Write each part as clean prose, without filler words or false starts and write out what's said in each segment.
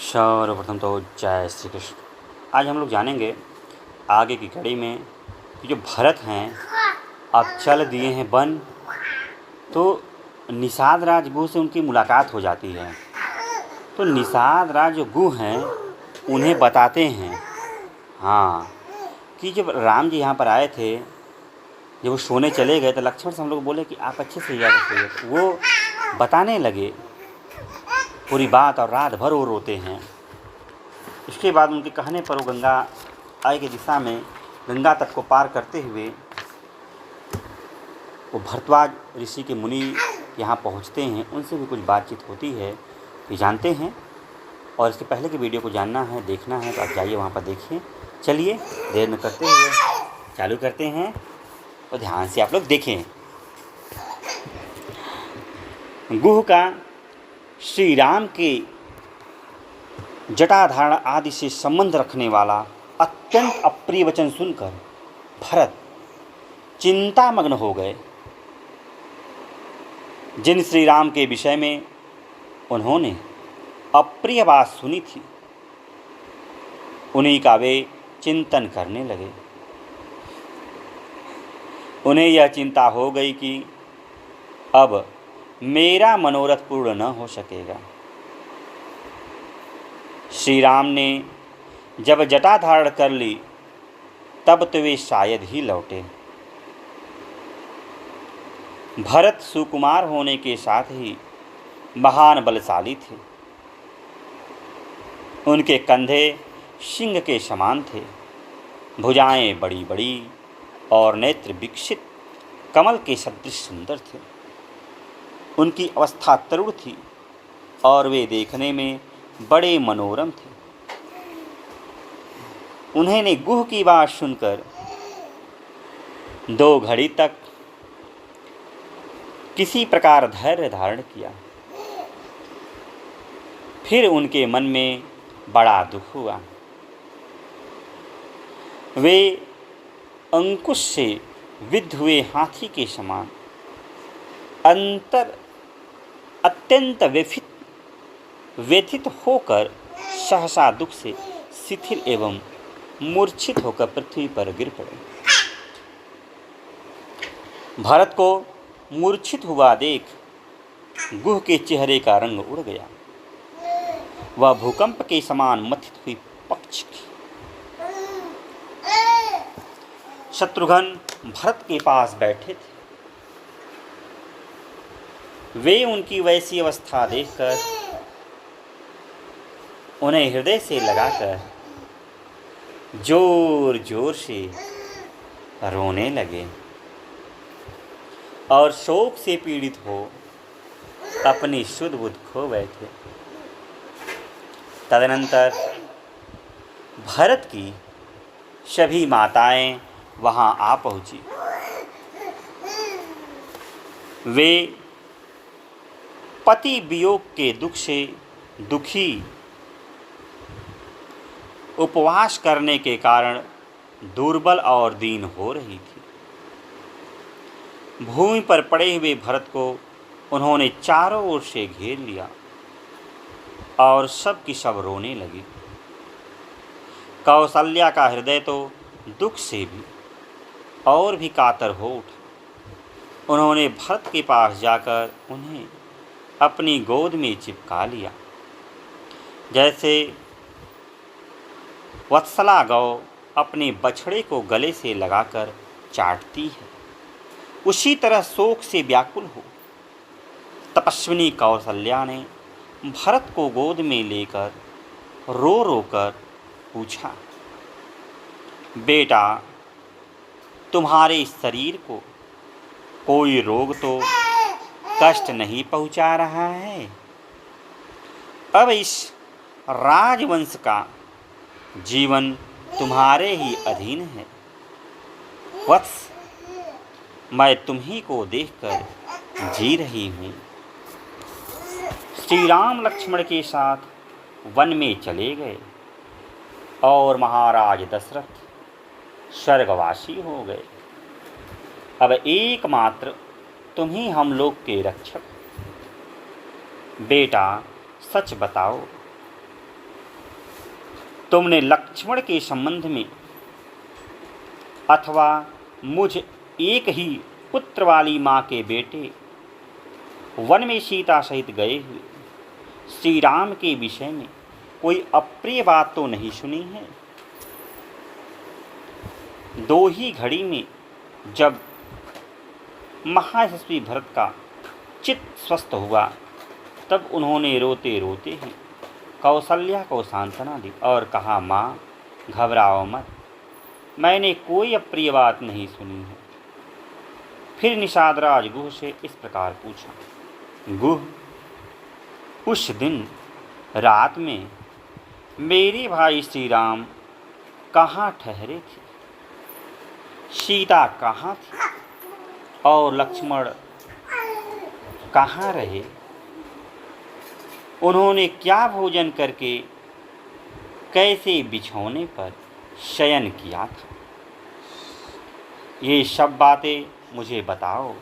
सर्वप्रथम तो जय श्री कृष्ण। आज हम लोग जानेंगे आगे की कड़ी में कि जो भरत हैं अब चल दिए हैं वन, तो निषाद राज गुह से उनकी मुलाकात हो जाती है। तो निषाद राज जो गुह हैं उन्हें बताते हैं कि जब राम जी यहाँ पर आए थे, जब वो सोने चले गए तो लक्ष्मण से हम लोग बोले कि आप अच्छे से याद रखिए। वो बताने लगे पूरी बात और रात भर वो रोते हैं। इसके बाद उनके कहने पर वो गंगा आई की दिशा में गंगा तट को पार करते हुए वो भरद्वाज ऋषि के मुनि यहाँ पहुँचते हैं। उनसे भी कुछ बातचीत होती है, ये जानते हैं। और इसके पहले की वीडियो को जानना है, देखना है तो आप जाइए वहाँ पर देखिए। चलिए देर न करते हुए चालू करते हैं और ध्यान से आप लोग देखें। गुह का श्री राम के जटाधारण आदि से संबंध रखने वाला अत्यंत अप्रिय वचन सुनकर भरत चिंतामग्न हो गए। जिन श्री राम के विषय में उन्होंने अप्रिय बात सुनी थी, उन्हीं का वे चिंतन करने लगे। उन्हें यह चिंता हो गई कि अब मेरा मनोरथ पूर्ण न हो सकेगा। श्री राम ने जब जटा धारण कर ली तब तो वे शायद ही लौटे। भरत सुकुमार होने के साथ ही महान बलशाली थे। उनके कंधे सिंह के समान थे, भुजाएं बड़ी बड़ी और नेत्र विकसित कमल के सदृश सुंदर थे। उनकी अवस्था तरुण थी और वे देखने में बड़े मनोरम थे। उन्होंने गुह की बात सुनकर 2 घड़ी तक किसी प्रकार धैर्य धारण किया। फिर उनके मन में बड़ा दुख हुआ। वे अंकुश से विद्ध हुए हाथी के समान अत्यंत व्यथित होकर सहसा दुख से शिथिल एवं मूर्छित होकर पृथ्वी पर गिर पड़े। भरत को मूर्छित हुआ देख गुह के चेहरे का रंग उड़ गया। वह भूकंप के समान मथित हुई पक्ष की। शत्रुघ्न भरत के पास बैठे थे। वे उनकी वैसी अवस्था देखकर उन्हें हृदय से लगाकर जोर जोर से रोने लगे और शोक से पीड़ित हो अपनी शुद्ध बुद्ध खो बैठे। तदनंतर भरत की सभी माताएं वहां आ पहुंची। वे पति वियोग के दुख से दुखी उपवास करने के कारण दुर्बल और दीन हो रही थी। भूमि पर पड़े हुए भरत को उन्होंने चारों ओर से घेर लिया और सब की सब रोने लगी। कौसल्या का हृदय तो दुख से भी और भी कातर हो उठा। उन्होंने भरत के पास जाकर उन्हें अपनी गोद में चिपका लिया, जैसे वत्सला गौ अपने बछड़े को गले से लगाकर चाटती है। उसी तरह शोक से व्याकुल हो तपस्विनी कौसल्या ने भरत को गोद में लेकर रो रो कर पूछा, बेटा, तुम्हारे शरीर को कोई रोग तो कष्ट नहीं पहुंचा रहा है? अब इस राजवंश का जीवन तुम्हारे ही अधीन है। वत्स, मैं तुम्ही को देखकर जी रही हूँ। श्री राम लक्ष्मण के साथ वन में चले गए और महाराज दशरथ स्वर्गवासी हो गए। अब एकमात्र तुम ही हम लोग के रक्षक। बेटा, सच बताओ, तुमने लक्ष्मण के संबंध में अथवा मुझ एक ही पुत्र वाली माँ के बेटे वन में सीता सहित गए हुए श्री राम के विषय में कोई अप्रिय बात तो नहीं सुनी है। दो ही घड़ी में जब महायशस्वी भरत का चित्त स्वस्थ हुआ तब उन्होंने रोते रोते ही कौशल्या को सांत्वना दी और कहा, माँ घबराओ मत, मैंने कोई अप्रिय बात नहीं सुनी है। फिर निषादराज गुह से इस प्रकार पूछा, गुह, उस दिन रात में मेरे भाई श्री राम कहाँ ठहरे थे? सीता कहाँ थी और लक्ष्मण कहाँ रहे? उन्होंने क्या भोजन करके कैसे बिछौने पर शयन किया था? ये सब बातें मुझे बताओ।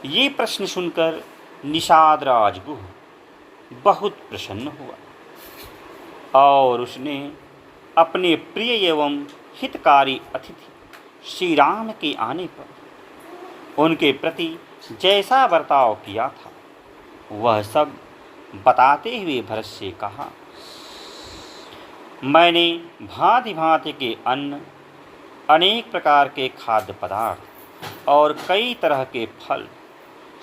ये प्रश्न सुनकर निषाद राजगुह बहुत प्रसन्न हुआ और उसने अपने प्रिय एवं हितकारी अतिथि श्री राम के आने पर उनके प्रति जैसा बर्ताव किया था वह सब बताते हुए भरत से कहा, मैंने भांति भांति के अन्न, अनेक प्रकार के खाद्य पदार्थ और कई तरह के फल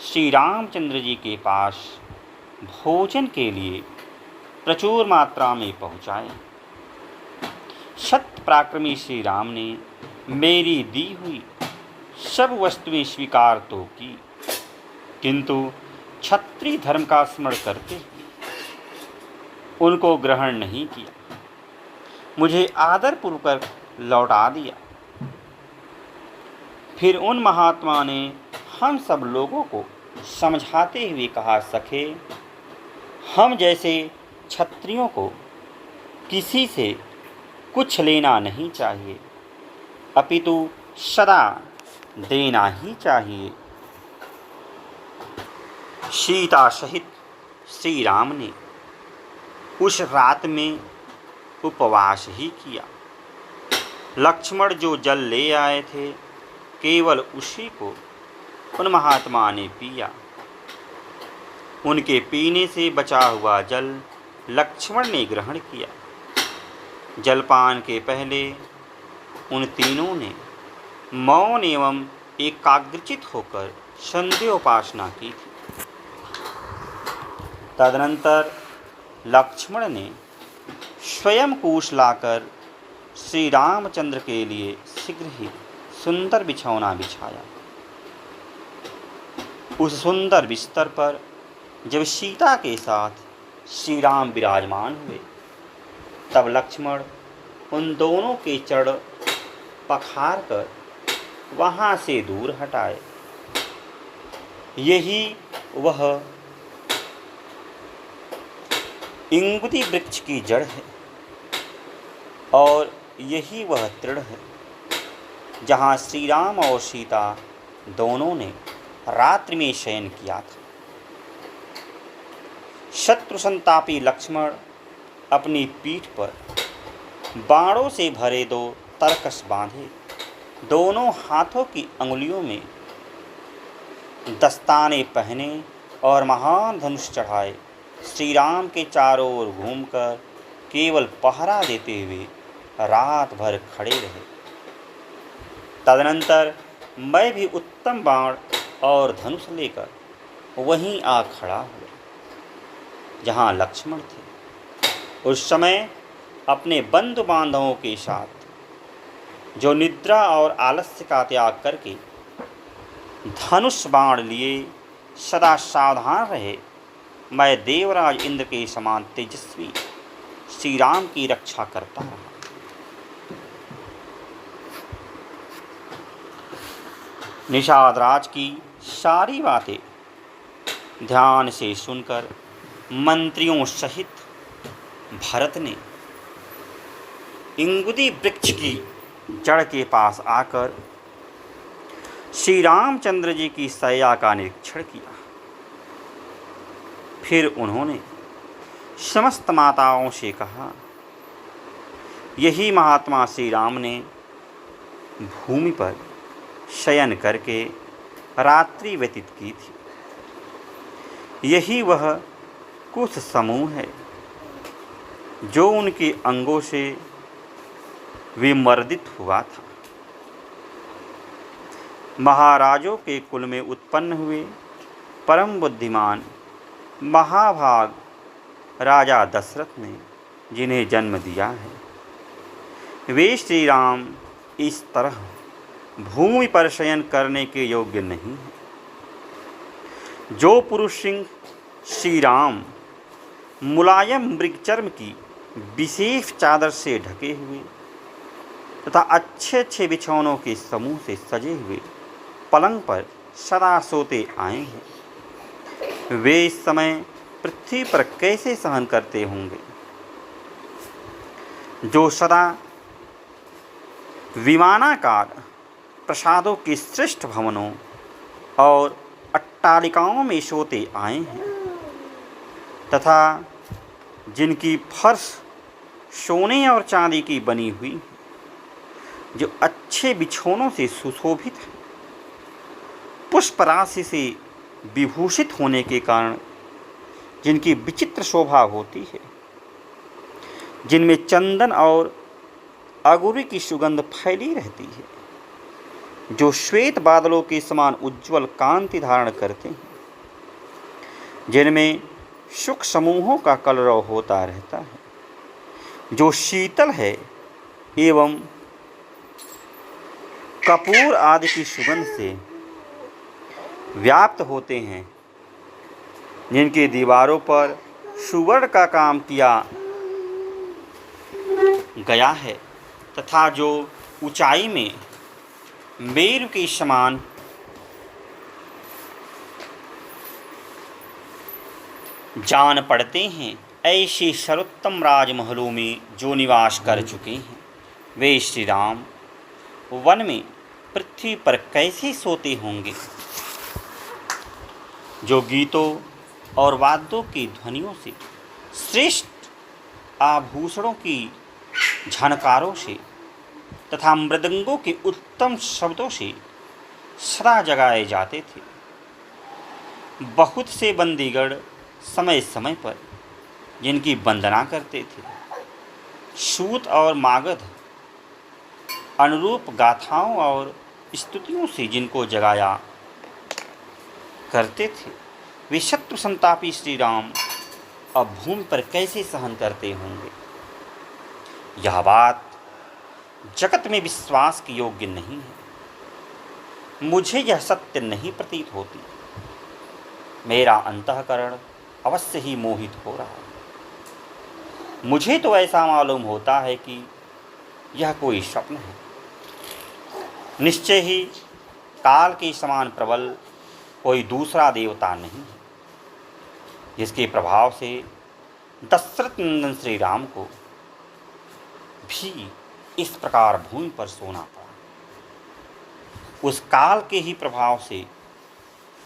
श्री रामचंद्र जी के पास भोजन के लिए प्रचुर मात्रा में पहुँचाए। सत्य पराक्रमी श्री राम ने मेरी दी हुई सब वस्तुएं स्वीकार तो की, किंतु क्षत्रिय धर्म का स्मरण करते उनको ग्रहण नहीं किया, मुझे आदरपूर्वक लौटा दिया। फिर उन महात्मा ने हम सब लोगों को समझाते हुए कहा, सखे, हम जैसे क्षत्रियों को किसी से कुछ लेना नहीं चाहिए, अपितु सदा देना ही चाहिए। सीता सहित श्री राम ने उस रात में उपवास ही किया। लक्ष्मण जो जल ले आए थे केवल उसी को उन महात्मा ने पिया। उनके पीने से बचा हुआ जल लक्ष्मण ने ग्रहण किया। जलपान के पहले उन तीनों ने मौन एवं एकाग्रचित होकर संध्योपासना की थी। तदनंतर लक्ष्मण ने स्वयं कूश लाकर श्री रामचंद्र के लिए शीघ्र ही सुंदर बिछौना बिछाया। उस सुंदर बिस्तर पर जब सीता के साथ श्री राम विराजमान हुए तब लक्ष्मण उन दोनों के चरण पखार कर वहाँ से दूर हटाए। यही वह इंगुदी वृक्ष की जड़ है और यही वह तृण है जहाँ श्री राम और सीता दोनों ने रात्रि में शयन किया था। शत्रु संतापी लक्ष्मण अपनी पीठ पर बाणों से भरे दो तरकस बांधे, दोनों हाथों की अंगुलियों में दस्ताने पहने और महान धनुष चढ़ाए श्री राम के चारों ओर घूमकर केवल पहरा देते हुए रात भर खड़े रहे। तदनंतर मैं भी उत्तम बाण और धनुष लेकर वहीं आ खड़ा हुआ जहाँ लक्ष्मण थे। उस समय अपने बंधु बांधवों के साथ जो निद्रा और आलस्य का त्याग करके धनुष बाण लिए सदा सावधान रहे, मैं देवराज इंद्र के समान तेजस्वी श्री राम की रक्षा करता रहा। निषाद राज की सारी बातें ध्यान से सुनकर मंत्रियों सहित भरत ने इंगुदी वृक्ष की जड़ के पास आकर श्री रामचंद्र जी की शैया का निरीक्षण किया। फिर उन्होंने समस्त माताओं से कहा, यही महात्मा श्री राम ने भूमि पर शयन करके रात्रि व्यतीत की थी। यही वह कुछ समूह है जो उनके अंगों से विमर्दित हुआ था। महाराजों के कुल में उत्पन्न हुए परम बुद्धिमान महाभाग राजा दशरथ ने जिन्हें जन्म दिया है, वे श्री राम इस तरह भूमि पर शयन करने के योग्य नहीं है। जो पुरुष सिंह श्री राम मुलायम मृगचर्म की विशेष चादर से ढके हुए तथा अच्छे अच्छे बिछौनों के समूह से सजे हुए पलंग पर सदा सोते आए हैं, वे इस समय पृथ्वी पर कैसे सहन करते होंगे। जो सदा विमानाकार प्रसादों के श्रेष्ठ भवनों और अट्टालिकाओं में सोते आए हैं तथा जिनकी फर्श सोने और चांदी की बनी हुई, जो अच्छे बिछौनों से सुशोभित है, पुष्प राशि से विभूषित होने के कारण जिनकी विचित्र शोभा होती है, जिनमें चंदन और अगुरी की सुगंध फैली रहती है, जो श्वेत बादलों के समान उज्ज्वल कांति धारण करते हैं, जिनमें सुख समूहों का कलरव होता रहता है, जो शीतल है एवं कपूर आदि की सुगंध से व्याप्त होते हैं, जिनकी दीवारों पर सुवर्ण का काम किया गया है तथा जो ऊंचाई में मेरु के समान जान पड़ते हैं, ऐसे सर्वोत्तम राजमहलों में जो निवास कर चुके हैं, वे श्री राम वन में पृथ्वी पर कैसे सोते होंगे। जो गीतों और वाद्यों की ध्वनियों से, श्रेष्ठ आभूषणों की झनकारों से तथा मृदंगों के उत्तम शब्दों से सदा जगाए जाते थे। बहुत से बंदीगण समय समय पर जिनकी वंदना करते थे, सूत और मागध अनुरूप गाथाओं और स्तुतियों से जिनको जगाया करते थे, वे शत्रु संतापी श्री राम अब भूमि पर कैसे सहन करते होंगे। यह बात जगत में विश्वास के योग्य नहीं है। मुझे यह सत्य नहीं प्रतीत होती। मेरा अंतःकरण अवश्य ही मोहित हो रहा है। मुझे तो ऐसा मालूम होता है कि यह कोई स्वप्न है। निश्चय ही काल के समान प्रबल कोई दूसरा देवता नहीं है, जिसके प्रभाव से दशरथ नंदन श्री राम को भी इस प्रकार भूमि पर सोना पड़ा। उस काल के ही प्रभाव से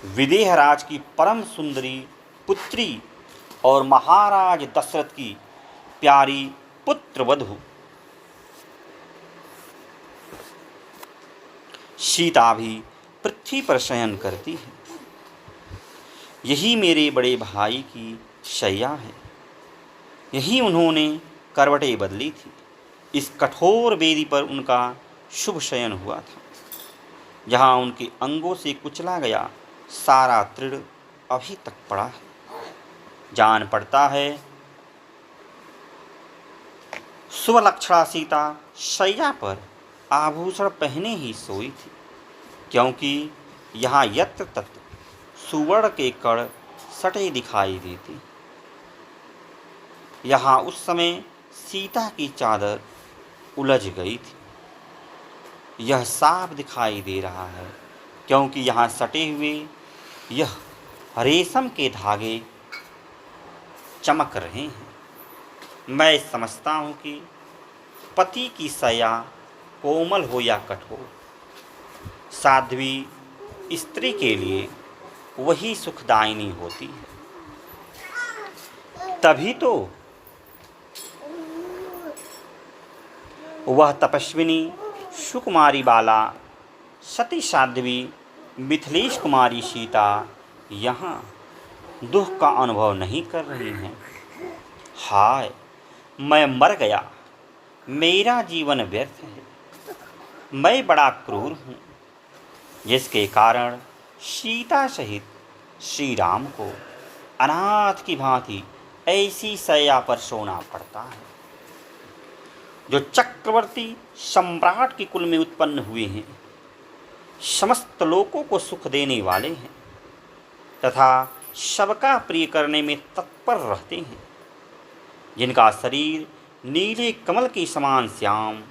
विदेहराज की परम सुंदरी पुत्री और महाराज दशरथ की प्यारी पुत्रवधू सीता भी पृथ्वी पर शयन करती है। यही मेरे बड़े भाई की शैया है, यही उन्होंने करवटें बदली थी। इस कठोर वेदी पर उनका शुभ शयन हुआ था, जहाँ उनके अंगों से कुचला गया सारा तृण अभी तक पड़ा है। जान पड़ता है सुवलक्षणा सीता शैया पर आभूषण पहने ही सोई थी, क्योंकि यहाँ यत्र तत्र सुवर्ण के कण सटे दिखाई देती। यहाँ उस समय सीता की चादर उलझ गई थी। यह साफ दिखाई दे रहा है, क्योंकि यहाँ सटे हुए यह रेशम के धागे चमक रहे हैं। मैं समझता हूँ कि पति की शैया कोमल हो या कठोर, साध्वी स्त्री के लिए वही सुखदायिनी होती है। तभी तो वह तपस्विनी सुकुमारी बाला सती साध्वी मिथिलेश कुमारी सीता यहाँ दुख का अनुभव नहीं कर रही हैं। हाय, मैं मर गया, मेरा जीवन व्यर्थ है, मैं बड़ा क्रूर हूँ, जिसके कारण सीता सहित श्री राम को अनाथ की भांति ऐसी शैया पर सोना पड़ता है। जो चक्रवर्ती सम्राट के कुल में उत्पन्न हुए हैं, समस्त लोगों को सुख देने वाले हैं तथा सबका प्रिय करने में तत्पर रहते हैं, जिनका शरीर नीले कमल के समान श्याम,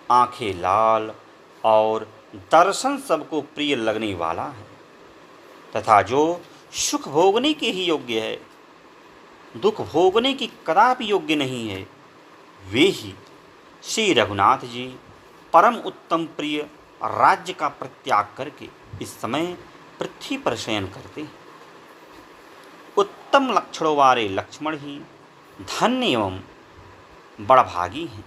आंखें लाल और दर्शन सबको प्रिय लगने वाला है तथा जो सुख भोगने के ही योग्य है, दुख भोगने की कदापि योग्य नहीं है, वे ही श्री रघुनाथ जी परम उत्तम प्रिय राज्य का परित्याग करके इस समय पृथ्वी पर शयन करते हैं। उत्तम लक्षणों वाले लक्ष्मण ही धन्य एवं बड़भागी हैं,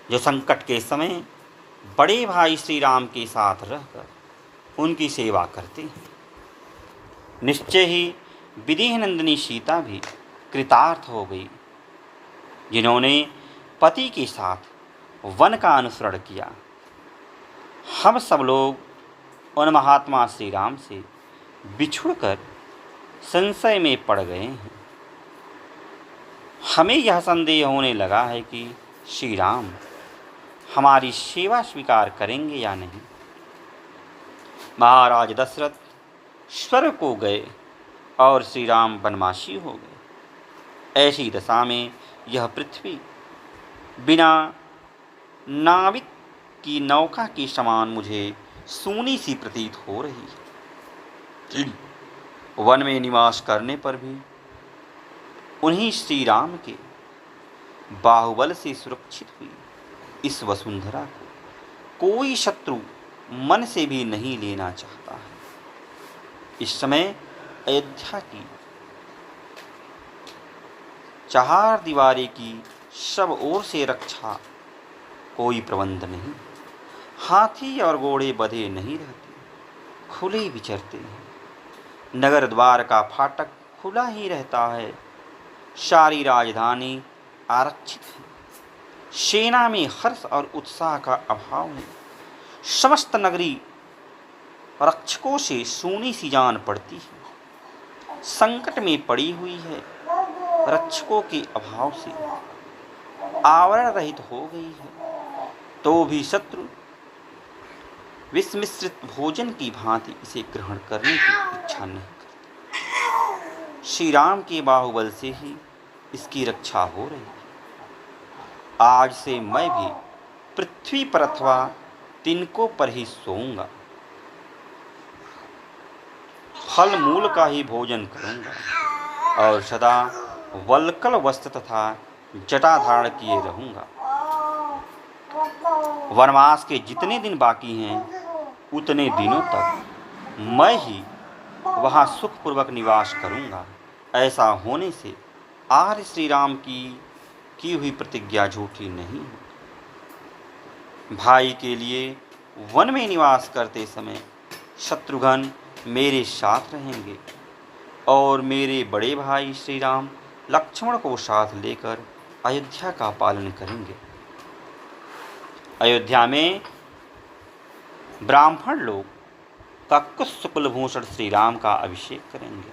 जो संकट के समय बड़े भाई श्री राम के साथ रहकर उनकी सेवा करते हैं। निश्चय ही विदेह नंदिनी सीता भी कृतार्थ हो गई, जिन्होंने पति के साथ वन का अनुसरण किया। हम सब लोग उन महात्मा श्री राम से बिछुड़कर संशय में पड़ गए हैं। हमें यह संदेह होने लगा है कि श्री राम हमारी सेवा स्वीकार करेंगे या नहीं। महाराज दशरथ स्वर्ग को गए और श्री राम वनवासी हो गए। ऐसी दशा में यह पृथ्वी बिना नाविक की नौका के समान मुझे सूनी सी प्रतीत हो रही है। वन में निवास करने पर भी उन्हीं श्री राम के बाहुबल से सुरक्षित हुई इस वसुंधरा को कोई शत्रु मन से भी नहीं लेना चाहता है। इस समय अयोध्या की चार दीवारी की सब ओर से रक्षा कोई प्रबंध नहीं। हाथी और घोड़े बंधे नहीं रहते, खुले विचरते हैं। नगर द्वार का फाटक खुला ही रहता है। सारी राजधानी आरक्षित है। सेना में हर्ष और उत्साह का अभाव है। समस्त नगरी रक्षकों से सूनी सी जान पड़ती है। संकट में पड़ी हुई है। रक्षकों के अभाव से आवरण रहित हो गई है, तो भी शत्रु विषमिश्रित भोजन की भांति इसे ग्रहण करने की इच्छा नहीं करती। श्री राम के बाहुबल से ही इसकी रक्षा हो रही है। आज से मैं भी पृथ्वी पर अथवा तिनकों पर ही सोऊंगा, फल मूल का ही भोजन करूंगा और सदा वल्कल वस्त्र तथा जटा धारण किए रहूंगा। वनवास के जितने दिन बाकी हैं, उतने दिनों तक मैं ही वहाँ सुखपूर्वक निवास करूंगा। ऐसा होने से आर्य श्री राम की हुई प्रतिज्ञा झूठी नहीं है। भाई के लिए वन में निवास करते समय शत्रुघ्न मेरे साथ रहेंगे और मेरे बड़े भाई श्री राम लक्ष्मण को साथ लेकर अयोध्या का पालन करेंगे। अयोध्या में ब्राह्मण लोग ककुत्स कुलभूषण श्री राम का अभिषेक करेंगे।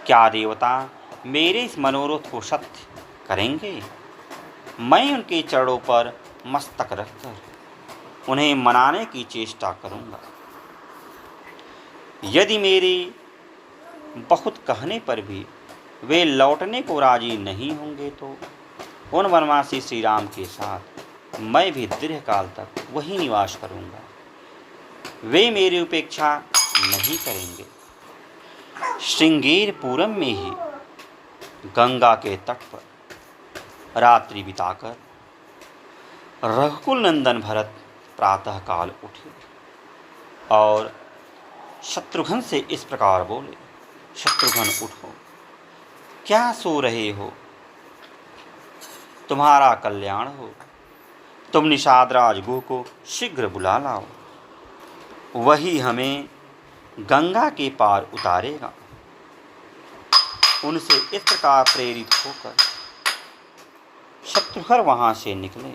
क्या देवता मेरे इस मनोरथ को सत्य करेंगे? मैं उनके चरणों पर मस्तक रखकर उन्हें मनाने की चेष्टा करूंगा। यदि मेरे बहुत कहने पर भी वे लौटने को राजी नहीं होंगे, तो उन वनवासी श्री राम के साथ मैं भी दीर्घकाल तक वही निवास करूंगा। वे मेरी उपेक्षा नहीं करेंगे। श्रृंगेरपुरम में ही गंगा के तट पर रात्रि बिताकर रघुकुल नंदन भरत प्रातःकाल उठे और शत्रुघ्न से इस प्रकार बोले, शत्रुघ्न उठो, क्या सो रहे हो? तुम्हारा कल्याण हो। तुम निषादराज गुह को शीघ्र बुला लाओ, वही हमें गंगा के पार उतारेगा। उनसे इस प्रकार प्रेरित होकर शत्रुघ्न वहां से निकले।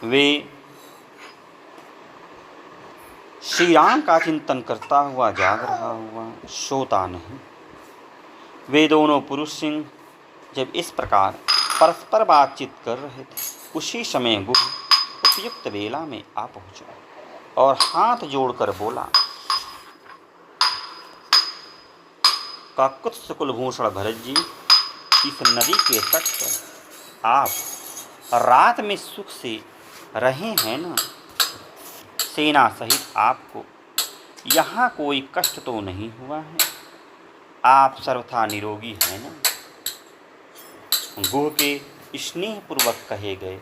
वे श्री राम का चिंतन करता हुआ जाग रहा हुआ, सोता नहीं। वे दोनों पुरुष सिंह जब इस प्रकार परस्पर बातचीत कर रहे थे, उसी समय गुह उपयुक्त वेला में आ पहुंचा और हाथ जोड़कर बोला, काकुत्स्थ कुलभूषण भरत जी, इस नदी के तट पर आप रात में सुख से रहे हैं ना? सेना सहित आपको यहाँ कोई कष्ट तो नहीं हुआ है? आप सर्वथा निरोगी हैं ना? गुह के स्नेहपूर्वक कहे गए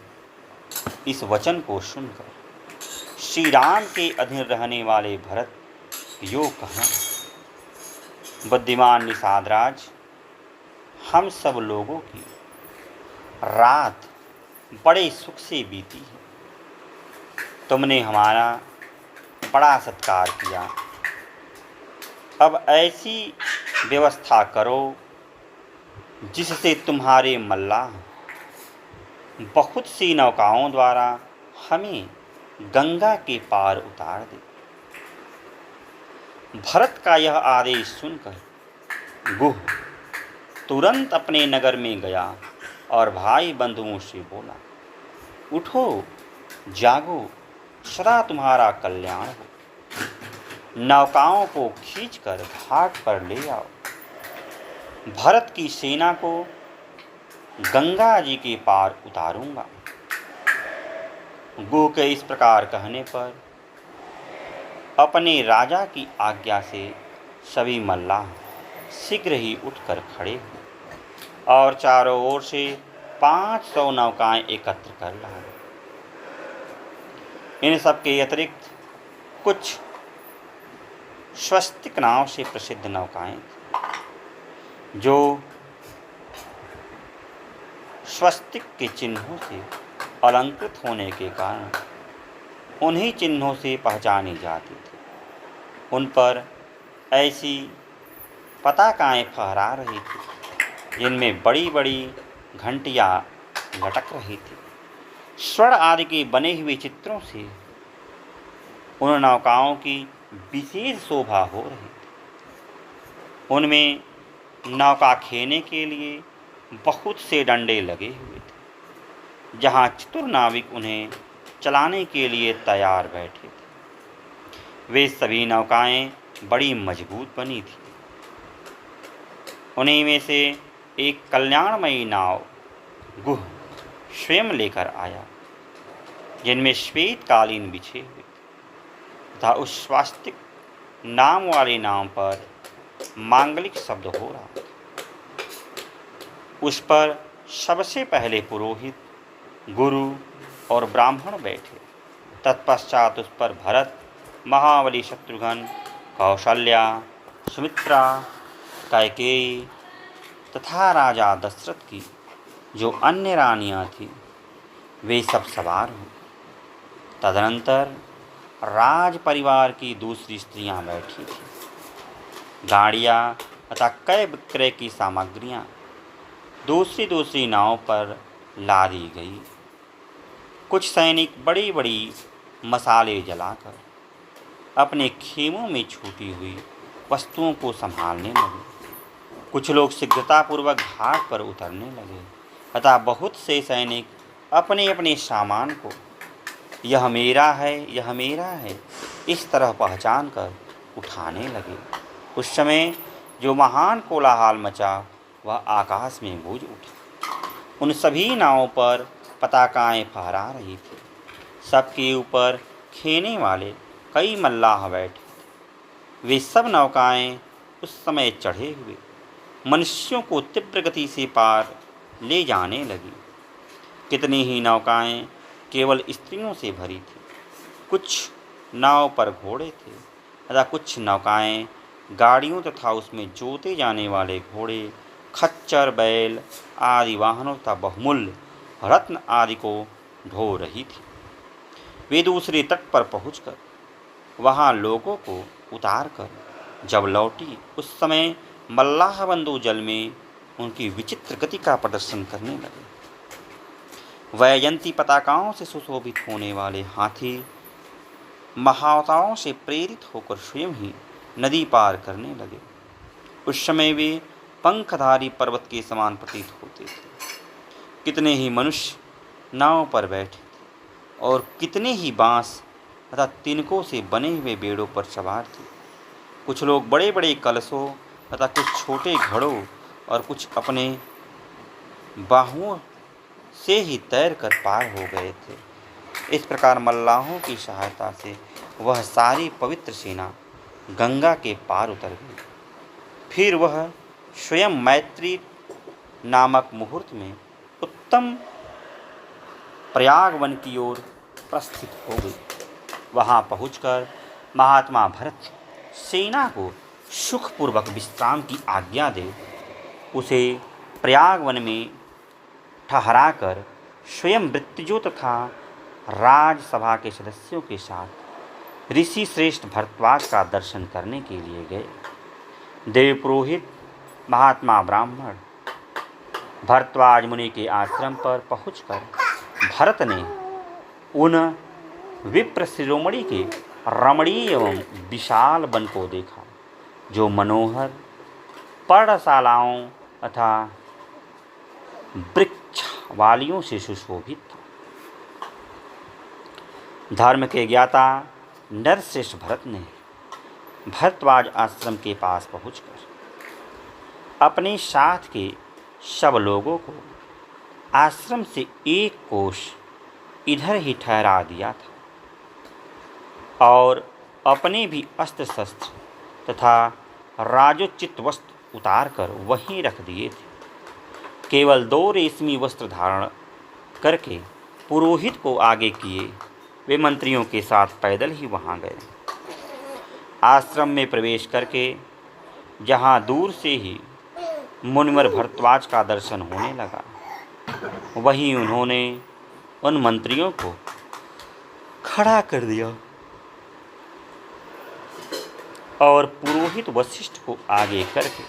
इस वचन को सुनकर श्री राम के अधीन रहने वाले भरत यो कहा, बुद्धिमान निषादराज, हम सब लोगों की रात बड़े सुख से बीती है। तुमने हमारा बड़ा सत्कार किया। अब ऐसी व्यवस्था करो जिससे तुम्हारे मल्लाह बहुत सी नौकाओं द्वारा हमें गंगा के पार उतार दे। भरत का यह आदेश सुनकर गुह तुरंत अपने नगर में गया और भाई बंधुओं से बोला, उठो, जागो, सदा तुम्हारा कल्याण हो। नौकाओं को खींचकर घाट पर ले आओ। भरत की सेना को गंगा जी के पार उतारूंगा। गुह के इस प्रकार कहने पर अपने राजा की आज्ञा से सभी मल्लाह शीघ्र ही उठकर खड़े हुए और चारों ओर से 500 नौकाएं एकत्र कर लाए। इन सब के अतिरिक्त कुछ स्वस्तिक नाव से प्रसिद्ध नौकाएं जो स्वस्तिक के चिन्हों से अलंकृत होने के कारण उन्हीं चिन्हों से पहचानी जाती थी। उन पर ऐसी पताकाएं फहरा रही थी जिनमें बड़ी बड़ी घंटियां लटक रही थी। स्वर्ण आदि के बने हुए चित्रों से उन नौकाओं की विशेष शोभा हो रही थी। उनमें नौका खेने के लिए बहुत से डंडे लगे हुए थे, जहाँ चतुर नाविक उन्हें चलाने के लिए तैयार बैठे थे। वे सभी नौकाएं बड़ी मजबूत बनी थी। उन्हीं में से एक कल्याणमयी नाव गुह स्वयं लेकर आया, जिनमें श्वेत कालीन बिछे हुए थे तथा उस स्वास्तिक नाम वाले नाम पर मांगलिक शब्द हो रहा था। उस पर सबसे पहले पुरोहित, गुरु और ब्राह्मण बैठे। तत्पश्चात उस पर भरत, महाबली शत्रुघ्न, कौशल्या, सुमित्रा, कैकेयी तथा राजा दशरथ की जो अन्य रानियां थीं वे सब सवार हुए। तदनंतर राज परिवार की दूसरी स्त्रियां बैठी थीं। गाड़ियां तथा क्रय विक्रय की सामग्रियां दूसरी दूसरी नाव पर लादी गई। कुछ सैनिक बड़ी बड़ी मसाले जलाकर अपने खेमों में छूटी हुई वस्तुओं को संभालने लगे। कुछ लोग शीघ्रतापूर्वक घाट पर उतरने लगे तथा बहुत से सैनिक अपने अपने सामान को यह मेरा है, यह मेरा है, इस तरह पहचान कर उठाने लगे। उस समय जो महान कोलाहल मचा वह आकाश में गूंज उठा। उन सभी नावों पर पताकाएं फहरा रही थी। सबके ऊपर खेने वाले कई मल्लाह बैठे थे। वे सब नौकाएं उस समय चढ़े हुए मनुष्यों को तीव्र गति से पार ले जाने लगी। कितनी ही नौकाएं केवल स्त्रियों से भरी थी। कुछ नाव पर घोड़े थे तथा कुछ नौकाएं गाड़ियों तथा उसमें जोते जाने वाले घोड़े खच्चर, बैल आदि वाहनों तथा बहुमूल्य रत्न आदि को ढो रही थी। वे दूसरे तट पर पहुंचकर वहां लोगों को उतार कर जब लौटी, उस समय मल्लाह बंधु जल में उनकी विचित्र गति का प्रदर्शन करने लगे। वैजयंती पताकाओं से सुशोभित होने वाले हाथी महावताओं से प्रेरित होकर स्वयं ही नदी पार करने लगे। उस समय वे पंखधारी पर्वत के समान प्रतीत होते थे। कितने ही मनुष्य नाव पर बैठे थे और कितने ही बांस तथा तिनकों से बने हुए बेड़ों पर सवार थे। कुछ लोग बड़े बड़े कलशों तथा कुछ छोटे घड़ों और कुछ अपने बाहुओं से ही तैर कर पार हो गए थे। इस प्रकार मल्लाहों की सहायता से वह सारी पवित्र सेना गंगा के पार उतर गई। फिर वह स्वयं मैत्री नामक मुहूर्त में उत्तम प्रयाग वन की ओर प्रस्थित हो गई। वहां पहुंचकर महात्मा भरत सेना को सुखपूर्वक विश्राम की आज्ञा दे उसे प्रयाग वन में ठहराकर स्वयं मृत्युंजय तथा राजसभा के सदस्यों के साथ ऋषि श्रेष्ठ भरद्वाज का दर्शन करने के लिए गए। देव पुरोहित महात्मा ब्राह्मण भरद्वाज मुनि के आश्रम पर पहुंचकर भरत ने उन विप्र शिरोमणि के रमणीय एवं विशाल वन को देखा, जो मनोहर पर्णशालाओं तथा वृक्षवालियों से सुशोभित था। धर्म के ज्ञाता नरश्रेष्ठ भरत ने भरद्वाज आश्रम के पास पहुंचकर अपने साथ के सब लोगों को आश्रम से एक कोस इधर ही ठहरा दिया था और अपने भी अस्त्र शस्त्र तथा राजोचित वस्त्र उतार कर वहीं रख दिए थे। केवल 2 रेशमी वस्त्र धारण करके पुरोहित को आगे किए वे मंत्रियों के साथ पैदल ही वहां गए। आश्रम में प्रवेश करके जहां दूर से ही मुनिवर भरद्वाज का दर्शन होने लगा, वहीं उन्होंने उन मंत्रियों को खड़ा कर दिया और पुरोहित वशिष्ठ को आगे करके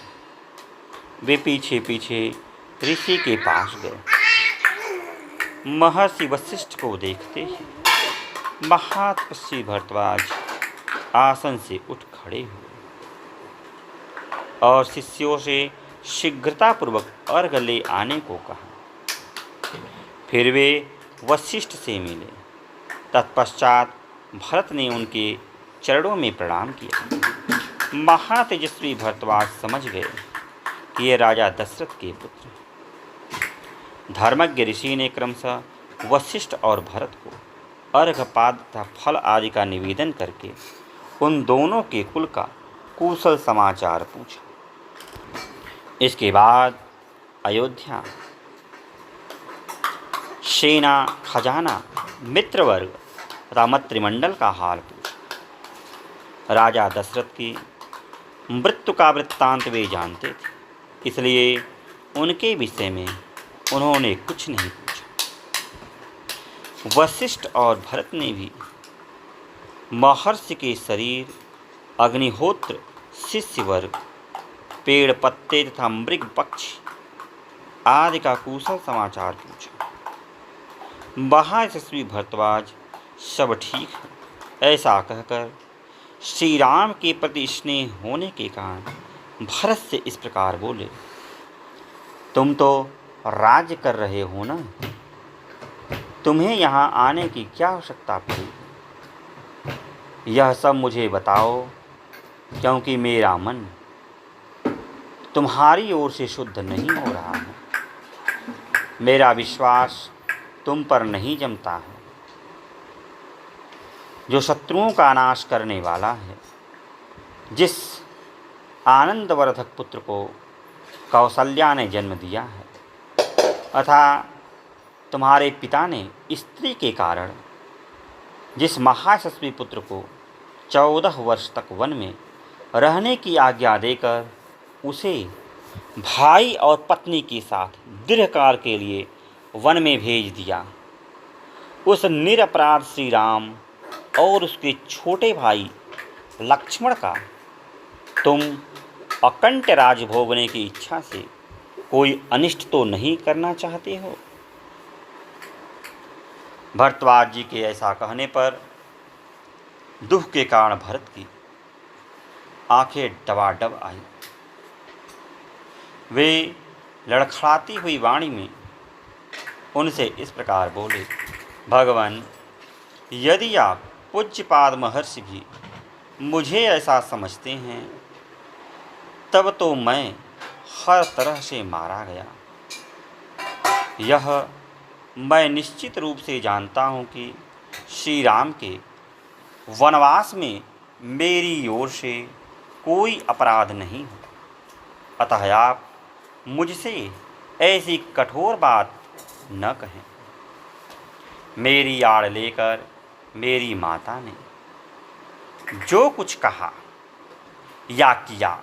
वे पीछे पीछे ऋषि के पास गए। महर्षि वशिष्ठ को देखते ही महातपस्वी भरद्वाज आसन से उठ खड़े हुए और शिष्यों से शीघ्रतापूर्वक अर्घ्य ले आने को कहा। फिर वे वशिष्ठ से मिले। तत्पश्चात भरत ने उनके चरणों में प्रणाम किया। महातेजस्वी भरद्वाज समझ गए कि ये राजा दशरथ के पुत्र। धर्मज्ञ ऋषि ने क्रमशः वशिष्ठ और भरत को अर्घपाद तथा फल आदि का निवेदन करके उन दोनों के कुल का कुशल समाचार पूछा। इसके बाद अयोध्या, सेना, खजाना, मित्रवर्ग तथा मंत्रिमंडल का हाल पूछा। राजा दशरथ की मृत्यु का वृत्तांत वे जानते थे, इसलिए उनके विषय में उन्होंने कुछ नहीं पूछा। वशिष्ठ और भरत ने भी महर्षि के शरीर, अग्निहोत्र, शिष्य वर्ग, पेड़ पत्ते तथा मृग पक्षी आदि का कुशल समाचार पूछा। महायशस्वी भरद्वाज सब ठीक है ऐसा कहकर श्री राम के प्रति स्नेह होने के कारण भरत से इस प्रकार बोले, तुम तो राज्य कर रहे हो ना, तुम्हें यहाँ आने की क्या आवश्यकता पड़ी? यह सब मुझे बताओ, क्योंकि मेरा मन तुम्हारी ओर से शुद्ध नहीं हो रहा है। मेरा विश्वास तुम पर नहीं जमता है, जो शत्रुओं का नाश करने वाला है। जिस आनंदवर्धक पुत्र को कौशल्या ने जन्म दिया है, अथा तुम्हारे पिता ने स्त्री के कारण जिस महायशस्वी पुत्र को 14 वर्ष तक वन में रहने की आज्ञा देकर उसे भाई और पत्नी के साथ दीर्घकाल के लिए वन में भेज दिया। उस निरपराध श्री राम और उसके छोटे भाई लक्ष्मण का तुम अकंट राज भोगने की इच्छा से कोई अनिष्ट तो नहीं करना चाहते हो? भरद्वाज जी के ऐसा कहने पर दुख के कारण भरत की आंखें डबाडब आई। वे लड़खड़ाती हुई वाणी में उनसे इस प्रकार बोले, भगवान, यदि आप पूज्यपाद महर्षि भी मुझे ऐसा समझते हैं तब तो मैं हर तरह से मारा गया। यह मैं निश्चित रूप से जानता हूँ कि श्री राम के वनवास में मेरी ओर से कोई अपराध नहीं हो, अतः आप मुझसे ऐसी कठोर बात न कहें। मेरी आड़ लेकर मेरी माता ने जो कुछ कहा या किया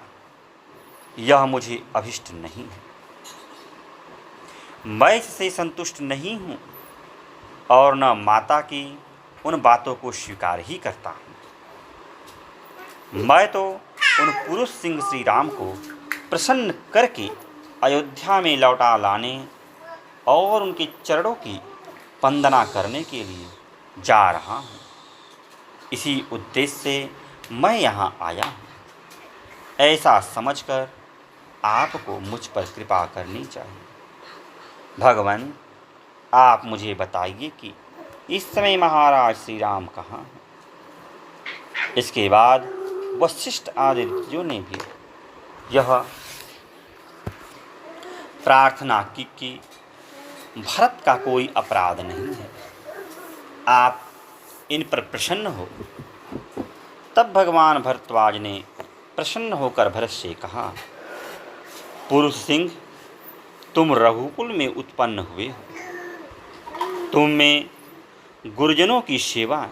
यह मुझे अभिष्ट नहीं है। मैं इससे संतुष्ट नहीं हूँ और न माता की उन बातों को स्वीकार ही करता हूँ। मैं तो उन पुरुष सिंह श्री राम को प्रसन्न करके अयोध्या में लौटा लाने और उनके चरणों की वंदना करने के लिए जा रहा हूँ। इसी उद्देश्य से मैं यहाँ आया हूँ। ऐसा समझकर आपको मुझ पर कृपा करनी चाहिए। भगवान, आप मुझे बताइए कि इस समय महाराज श्री राम कहाँ हैं? इसके बाद वशिष्ठ आदि ऋषियों ने भी यह प्रार्थना की कि भरत का कोई अपराध नहीं है, आप इन पर प्रसन्न हो। तब भगवान भरद्वाज ने प्रसन्न होकर भरत से कहा, पुरुष सिंह, तुम रघुकुल में उत्पन्न हुए हो। तुम में गुरुजनों की सेवा,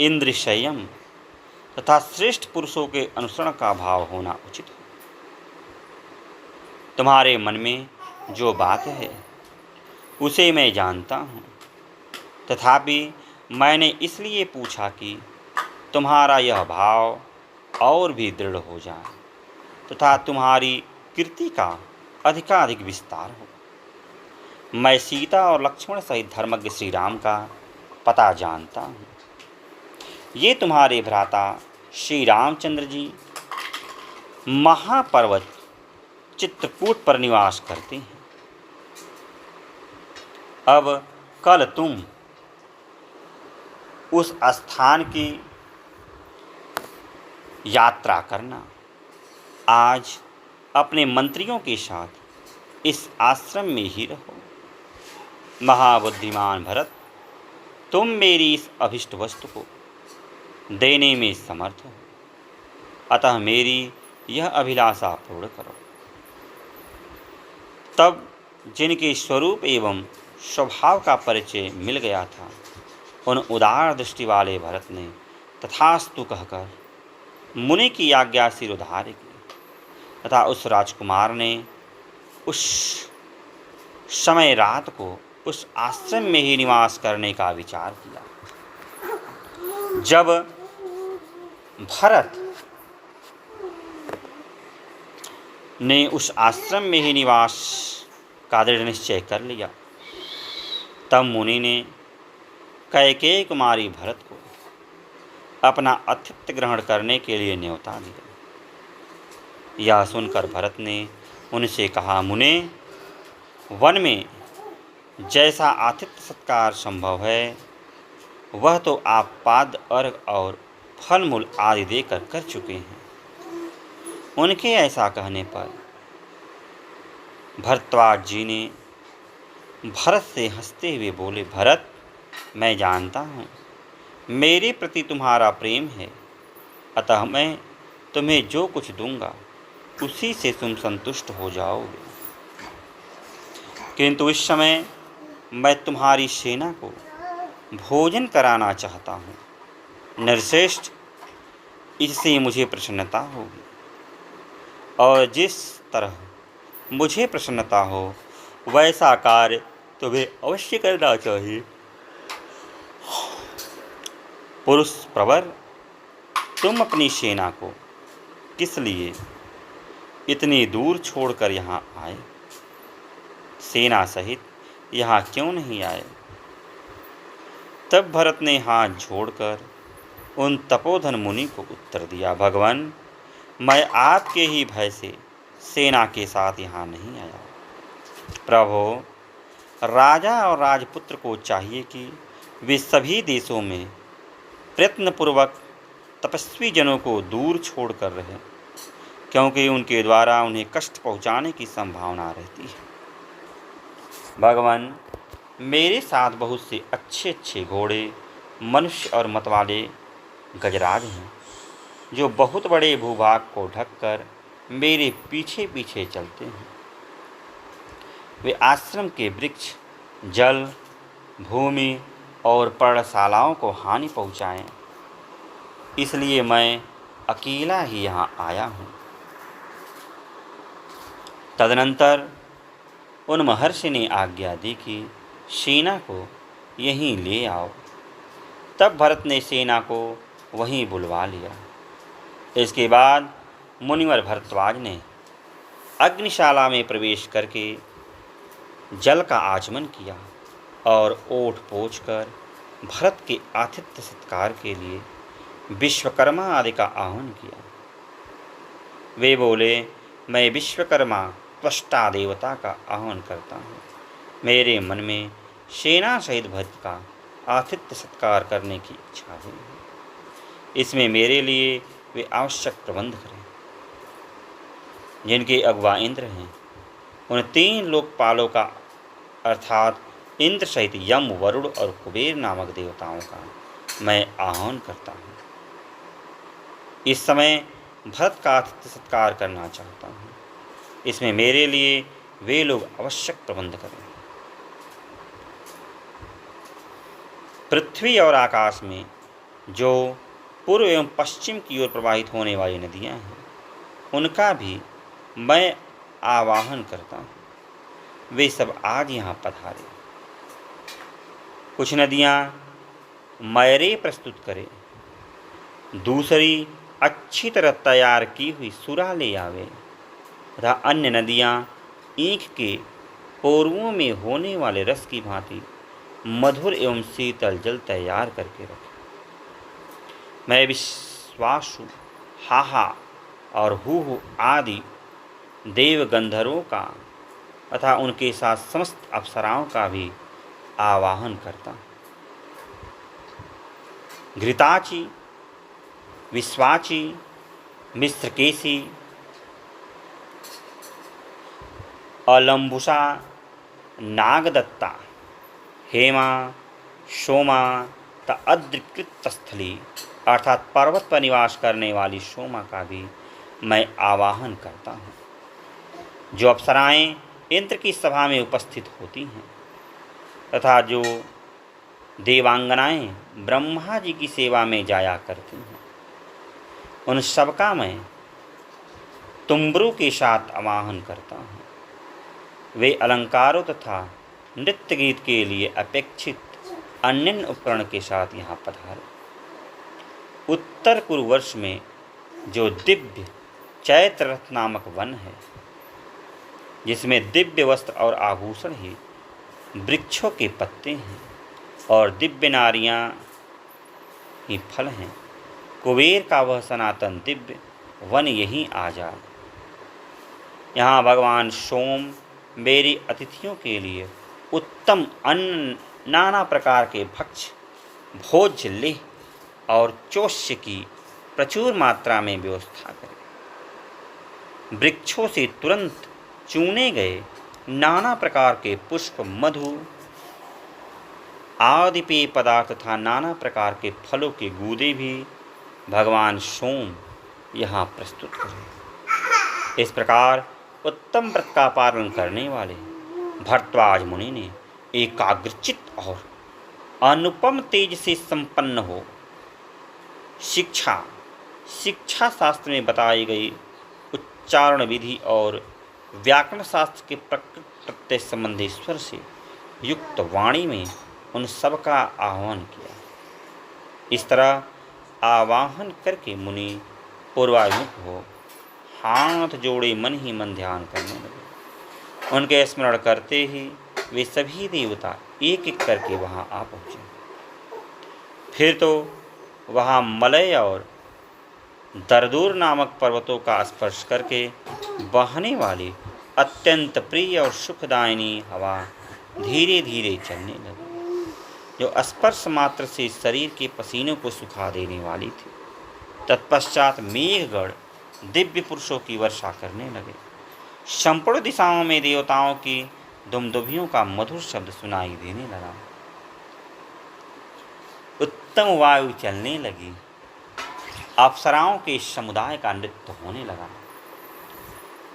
इंद्र संयम तथा श्रेष्ठ पुरुषों के अनुसरण का भाव होना उचित है। तुम्हारे मन में जो बात है उसे मैं जानता हूँ, तथापि मैंने इसलिए पूछा कि तुम्हारा यह भाव और भी दृढ़ हो जाए तथा तुम्हारी कीर्ति का अधिकाधिक विस्तार हो। मैं सीता और लक्ष्मण सहित धर्मज्ञ श्री राम का पता जानता हूँ। ये तुम्हारे भ्राता श्री रामचंद्र जी महापर्वत चित्रकूट पर निवास करते हैं। अब कल तुम उस स्थान की यात्रा करना। आज अपने मंत्रियों के साथ इस आश्रम में ही रहो। महाबुद्धिमान भरत, तुम मेरी इस अभिष्ट वस्तु को देने में समर्थ हो, अतः मेरी यह अभिलाषा पूर्ण करो। तब जिनके स्वरूप एवं स्वभाव का परिचय मिल गया था, उन उदार दृष्टि वाले भरत ने तथास्तु कहकर मुनि की आज्ञा सिरोधार्य की तथा उस राजकुमार ने उस समय रात को उस आश्रम में ही निवास करने का विचार किया। जब भरत ने उस आश्रम में ही निवास का दृढ़ निश्चय कर लिया, तब मुनि ने कैकेयी कुमारी भरत को अपना आतिथ्य ग्रहण करने के लिए न्योता दिया। यह सुनकर भरत ने उनसे कहा, मुने, वन में जैसा आतिथ्य सत्कार संभव है वह तो आप पाद अर्घ और फल मूल आदि देकर कर चुके हैं। उनके ऐसा कहने पर भरद्वाज जी ने भरत से हंसते हुए बोले, भरत, मैं जानता हूँ मेरे प्रति तुम्हारा प्रेम है, अतः मैं तुम्हें जो कुछ दूंगा उसी से तुम संतुष्ट हो जाओगे। किंतु इस समय मैं तुम्हारी सेना को भोजन कराना चाहता हूँ। नरश्रेष्ठ, इससे मुझे प्रसन्नता होगी और जिस तरह मुझे प्रसन्नता हो, वैसा कार्य तुम्हें अवश्य करना चाहिए। पुरुष प्रवर, तुम अपनी सेना को किस लिए इतनी दूर छोड़कर यहाँ आए? सेना सहित यहाँ क्यों नहीं आए? तब भरत ने हाथ जोड़कर उन तपोधन मुनि को उत्तर दिया, भगवान, मैं आपके ही भय से सेना के साथ यहाँ नहीं आया। प्रभो, राजा और राजपुत्र को चाहिए कि वे सभी देशों में प्रयत्नपूर्वक तपस्वी जनों को दूर छोड़ कर रहें, क्योंकि उनके द्वारा उन्हें कष्ट पहुँचाने की संभावना रहती है। भगवान, मेरे साथ बहुत से अच्छे अच्छे घोड़े, मनुष्य और मतवाले गजराज हैं, जो बहुत बड़े भूभाग को ढककर मेरे पीछे पीछे चलते हैं। वे आश्रम के वृक्ष, जल, भूमि और पर्णशालाओं को हानि पहुँचाएं, इसलिए मैं अकेला ही यहाँ आया हूँ। तदनंतर उन महर्षि ने आज्ञा दी कि सेना को यहीं ले आओ। तब भरत ने सेना को वहीं बुलवा लिया। इसके बाद मुनिवर भरद्वाज ने अग्निशाला में प्रवेश करके जल का आचमन किया और ओठ पोंछकर भरत के आतिथ्य सत्कार के लिए विश्वकर्मा आदि का आह्वान किया। वे बोले, मैं विश्वकर्मा त्वष्टा देवता का आह्वान करता हूँ। मेरे मन में सेना सहित भरत का आतिथ्य सत्कार करने की इच्छा हुई है। इसमें मेरे लिए वे आवश्यक प्रबंध करें। जिनके अगुआ इंद्र हैं, उन 3 लोकपालों का अर्थात इंद्र सहित यम, वरुण और कुबेर नामक देवताओं का मैं आह्वान करता हूँ। इस समय भरत का आतिथ्य सत्कार करना चाहता हूँ। इसमें मेरे लिए वे लोग आवश्यक प्रबंध करें। पृथ्वी और आकाश में जो पूर्व एवं पश्चिम की ओर प्रवाहित होने वाली नदियाँ हैं, उनका भी मैं आवाहन करता हूँ। वे सब आज यहाँ पधारे। कुछ नदियाँ मैरे प्रस्तुत करें, दूसरी अच्छी तरह तैयार की हुई सुरा ले आवे तथा अन्य नदियाँ ईख के पोरुओं में होने वाले रस की भांति मधुर एवं शीतल जल तैयार करके रखें। मैं विश्वासु, हाहा और हूहू आदि देव गंधर्वों का तथा उनके साथ समस्त अप्सराओं का भी आवाहन करता हूँ। घृताची, विश्वाची, मिश्रकेशी, अलम्बुसा, नागदत्ता, हेमा, सोमा तथा अद्रिकृतस्थली अर्थात पर्वत पर निवास करने वाली सोमा का भी मैं आवाहन करता हूँ, जो अप्सराएं इंद्र की सभा में उपस्थित होती हैं तथा जो देवांगनाएं ब्रह्मा जी की सेवा में जाया करती हैं। उन सबका मैं तुम्बरू के साथ आवाहन करता हूँ। वे अलंकारों तथा नृत्य गीत के लिए अपेक्षित अन्य उपकरण के साथ यहाँ पधारे। उत्तर पूर्व वर्ष में जो दिव्य चैत्र रथ नामक वन है, जिसमें दिव्य वस्त्र और आभूषण ही वृक्षों के पत्ते हैं और दिव्य नारियाँ ही फल हैं, कुबेर का वह सनातन दिव्य वन यहीं आ जाए। यहाँ भगवान सोम मेरी अतिथियों के लिए उत्तम अन्न, नाना प्रकार के भक्ष्य, भोज्य, लेह और चोष्य की प्रचुर मात्रा में व्यवस्था करें। वृक्षों से तुरंत चुने गए नाना प्रकार के पुष्प, मधु आदि पेय पदार्थ तथा नाना प्रकार के फलों के गूदे भी भगवान सोम यहाँ प्रस्तुत करें। इस प्रकार उत्तम व्रत का पालन करने वाले भरद्वाज मुनि ने एकाग्रचित और अनुपम तेज से संपन्न हो शिक्षा शास्त्र में बताई गई उच्चारण विधि और व्याकरण शास्त्र के प्रकृत प्रत्यय संबंधी स्वर से युक्त वाणी में उन सब का आह्वान किया। इस तरह आवाहन करके मुनि पूर्वाभिमुख हो हाथ जोड़े मन ही मन ध्यान करने लगे। उनके स्मरण करते ही वे सभी देवता एक एक करके वहाँ आ पहुँचे। फिर तो वहाँ मलय और दरदूर नामक पर्वतों का स्पर्श करके बहने वाली अत्यंत प्रिय और सुखदायिनी हवा धीरे धीरे चलने लगी, जो स्पर्श मात्र से शरीर के पसीनों को सुखा देने वाली थी। तत्पश्चात मेघगढ़ दिव्य पुरुषों की वर्षा करने लगे। संपूर्ण दिशाओं में देवताओं की दुमदुभियों का मधुर शब्द सुनाई देने लगा। उत्तम वायु चलने लगी। अप्सराओं के समुदाय का नृत्य होने लगा।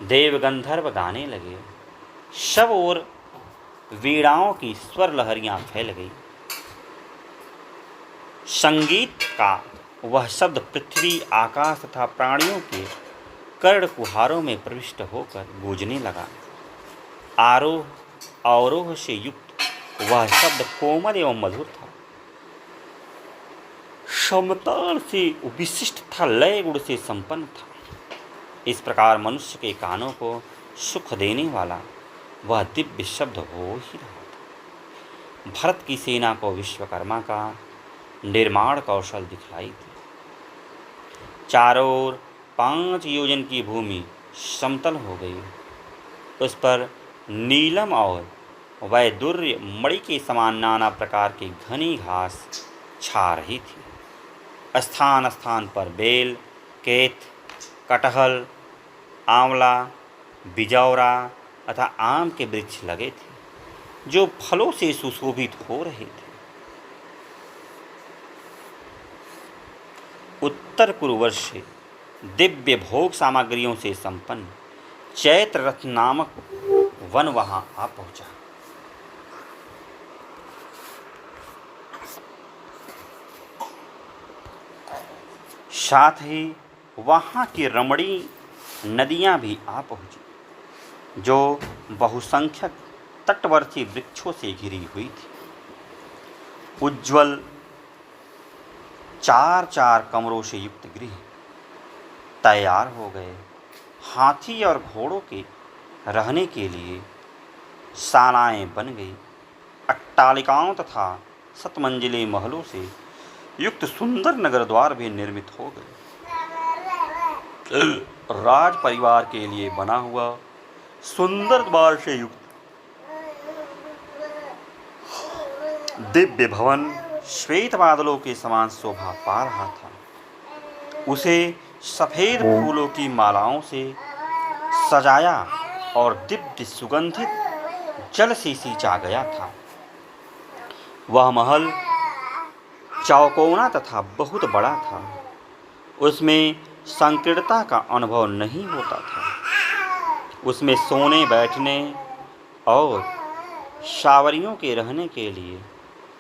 देव गंधर्व गाने लगे। सब ओर वीणाओं की स्वर लहरियां फैल गई। संगीत का वह शब्द पृथ्वी, आकाश तथा प्राणियों के कर्ण कुहारों में प्रविष्ट होकर गूंजने लगा। आरोह अवरोह से युक्त वह शब्द कोमल एवं मधुर था। समताल से विशिष्ट था, लय गुण से संपन्न था। इस प्रकार मनुष्य के कानों को सुख देने वाला वह दिव्य शब्द हो ही रहा था। भरत की सेना को विश्वकर्मा का निर्माण कौशल दिखलाई दी। चारों ओर 5 योजन की भूमि समतल हो गई। उस पर नीलम और वैदुर्य मणि के समान नाना प्रकार की घनी घास छा रही थी। स्थान स्थान पर बेल, केत, कटहल, आंवला, बिजौरा तथा आम के वृक्ष लगे थे, जो फलों से सुशोभित हो रहे थे। उत्तर कुरुवर्ष से दिव्य भोग सामग्रियों से संपन्न चैत्र रथ नामक वन वहां आ पहुंचा। साथ ही वहां की रमणी नदियां भी आ पहुंची, जो बहुसंख्यक तटवर्ती वृक्षों से घिरी हुई थी। उज्ज्वल 4-4 कमरों से युक्त गृह तैयार हो गए। हाथी और घोड़ों के रहने के लिए शालाएं बन गई। अट्टालिकाओं तथा सतमंजिले महलों से युक्त सुंदर नगर द्वार भी निर्मित हो गए। राज परिवार के लिए बना हुआ सुंदर द्वार से युक्त दिव्य भवन श्वेत बादलों के समान शोभा पा रहा था। उसे सफेद फूलों की मालाओं से सजाया और दिव्य सुगंधित जल से सींचा गया था। वह महल चौकोना तथा बहुत बड़ा था। उसमें संकीर्णता का अनुभव नहीं होता था। उसमें सोने, बैठने और शावरियों के रहने के लिए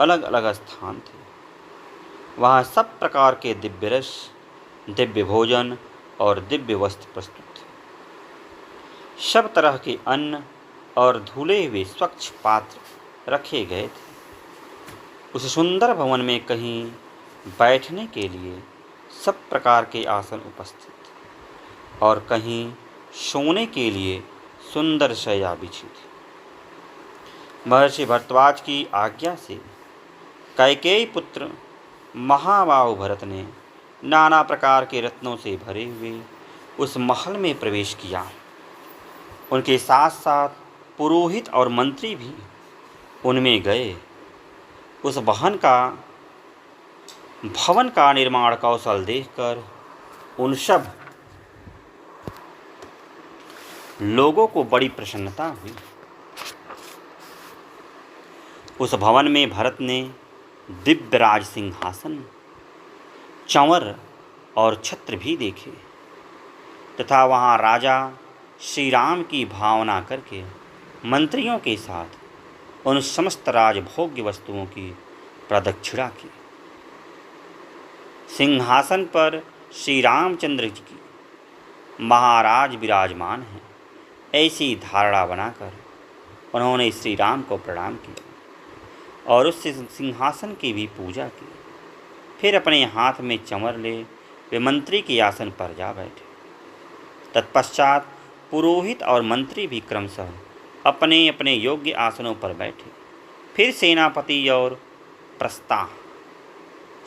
अलग अलग स्थान थे। वहाँ सब प्रकार के दिव्य रस, दिव्य भोजन और दिव्य वस्त्र प्रस्तुत थे। सब तरह के अन्न और धुले हुए स्वच्छ पात्र रखे गए थे। उस सुंदर भवन में कहीं बैठने के लिए सब प्रकार के आसन उपस्थित और कहीं सोने के लिए सुंदर शैया बिछी थी। महर्षि भरद्वाज की आज्ञा से कैकेयी पुत्र महाबाहु भरत ने नाना प्रकार के रत्नों से भरे हुए उस महल में प्रवेश किया। उनके साथ साथ पुरोहित और मंत्री भी उनमें गए। उस भवन का निर्माण कौशल देखकर उन सब लोगों को बड़ी प्रसन्नता हुई। उस भवन में भरत ने दिव्य राज सिंहासन, चंवर और छत्र भी देखे तथा वहाँ राजा श्री राम की भावना करके मंत्रियों के साथ उन समस्त राजभोग्य वस्तुओं की प्रदक्षिणा की। सिंहासन पर श्री रामचंद्र जी की महाराज विराजमान हैं ऐसी धारणा बनाकर उन्होंने श्री राम को प्रणाम किया और उस सिंहासन की भी पूजा की। फिर अपने हाथ में चमर ले वे मंत्री के आसन पर जा बैठे। तत्पश्चात पुरोहित और मंत्री भी क्रमशः अपने अपने योग्य आसनों पर बैठे। फिर सेनापति और प्रस्ता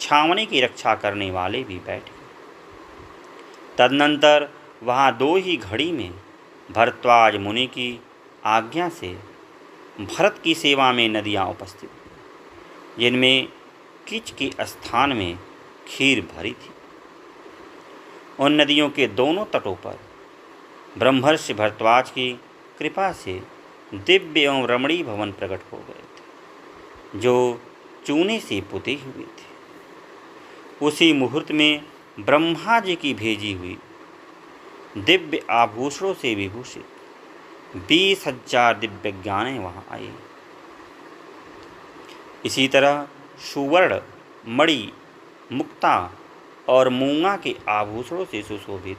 छावनी की रक्षा करने वाले भी बैठे। तदनंतर वहाँ 2 ही घड़ी में भरद्वाज मुनि की आज्ञा से भरत की सेवा में नदियाँ उपस्थित हुई, जिनमें किच के स्थान में खीर भरी थी। उन नदियों के दोनों तटों पर ब्रह्मर्षि भरद्वाज की कृपा से दिव्य एवं रमणीय भवन प्रकट हो गए थे, जो चूने से पुते हुए थे। उसी मुहूर्त में ब्रह्मा जी की भेजी हुई दिव्य आभूषणों से विभूषित 20,000 दिव्य ज्ञानें वहाँ आई। इसी तरह सुवर्ण, मणि, मुक्ता और मूंगा के आभूषणों से सुशोभित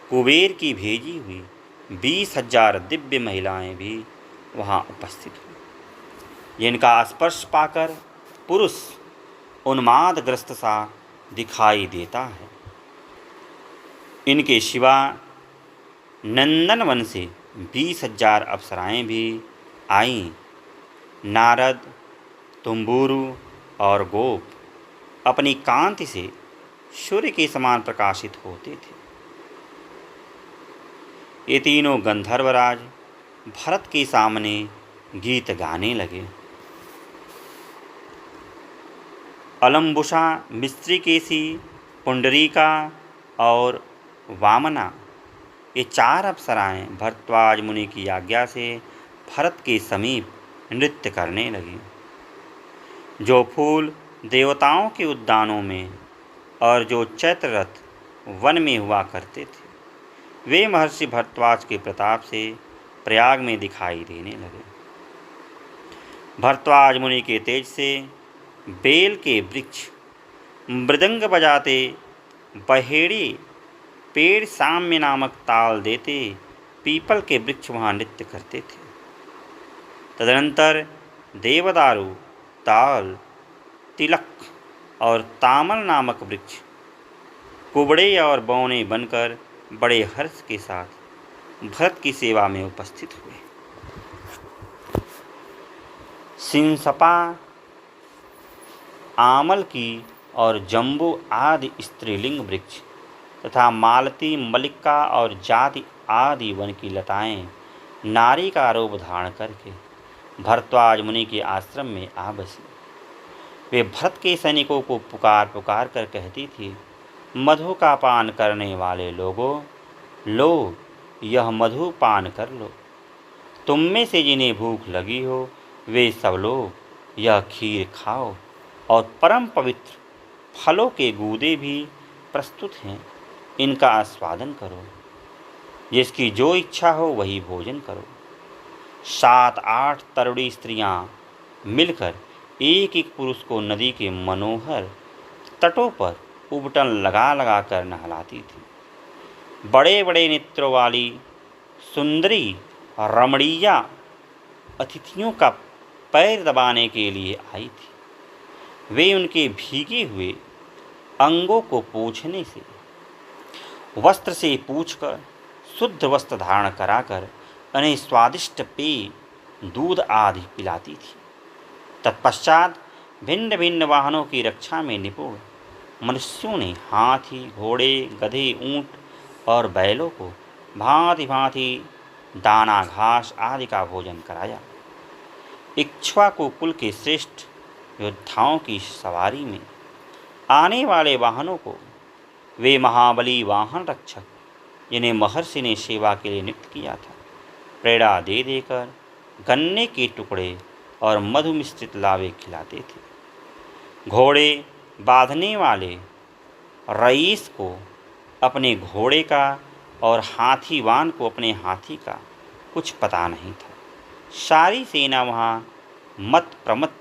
कुबेर की भेजी हुई 20,000 दिव्य महिलाएं भी वहाँ उपस्थित हुई, जिनका स्पर्श पाकर पुरुष उन्मादग्रस्त सा दिखाई देता है। इनके सिवा नंदनवन से 20,000 अप्सराएं भी आईं। नारद, तुम्बुरु और गोप अपनी कांति से सूर्य के समान प्रकाशित होते थे। ये तीनों गंधर्वराज भरत के सामने गीत गाने लगे। अलम्बुसा, मिस्त्रिकेशी, पुंडरीका और वामना, ये 4 अप्सराएं भरद्वाज मुनि की आज्ञा से भरत के समीप नृत्य करने लगी। जो फूल देवताओं के उद्यानों में और जो चैत्ररथ वन में हुआ करते थे, वे महर्षि भरद्वाज के प्रताप से प्रयाग में दिखाई देने लगे। भरद्वाज मुनि के तेज से बेल के वृक्ष मृदंग बजाते, बहेड़ी पेड़ साम्य नामक ताल देते, पीपल के वृक्ष वहाँ नृत्य करते थे। तदनंतर देवदारू, ताल, तिलक और तामल नामक वृक्ष कुबड़े और बौने बनकर बड़े हर्ष के साथ भरत की सेवा में उपस्थित हुए। सिंसपा, आमल की और जम्बू आदि स्त्रीलिंग वृक्ष तथा मालती, मल्लिका और जाति आदि वन की लताएं नारी का रूप धारण करके भरद्वाज मुनि के आश्रम में आ बसी। वे भरत के सैनिकों को पुकार पुकार कर कहती थी, मधु का पान करने वाले लोगों, लो यह मधु पान कर लो। तुम में से जिन्हें भूख लगी हो वे सब लोग यह खीर खाओ और परम पवित्र फलों के गूदे भी प्रस्तुत हैं, इनका आस्वादन करो। जिसकी जो इच्छा हो वही भोजन करो। 7-8 तरुणी स्त्रियां मिलकर एक एक पुरुष को नदी के मनोहर तटों पर उबटन लगा लगा कर नहलाती थी। बड़े बड़े नेत्रों वाली सुंदरी रमणीया अतिथियों का पैर दबाने के लिए आई थी। वे उनके भीगे हुए अंगों को पोंछने से, वस्त्र से पूछकर, शुद्ध वस्त्र धारण कराकर उन्हें स्वादिष्ट पेय, दूध आदि पिलाती थी। तत्पश्चात भिन्न भिन्न वाहनों की रक्षा में निपुण मनुष्यों ने हाथी, घोड़े, गधे, ऊंट और बैलों को भांति भांति दाना, घास आदि का भोजन कराया। इक्ष्वाकु कुल के श्रेष्ठ योद्धाओं की सवारी में आने वाले वाहनों को वे महाबली वाहन रक्षक, जिन्हें महर्षि ने सेवा के लिए नियुक्त किया था, प्रेरणा दे देकर गन्ने के टुकड़े और मधु मिश्रित लावे खिलाते थे। घोड़े बांधने वाले रईस को अपने घोड़े का और हाथीवान को अपने हाथी का कुछ पता नहीं था। सारी सेना वहाँ मत प्रमत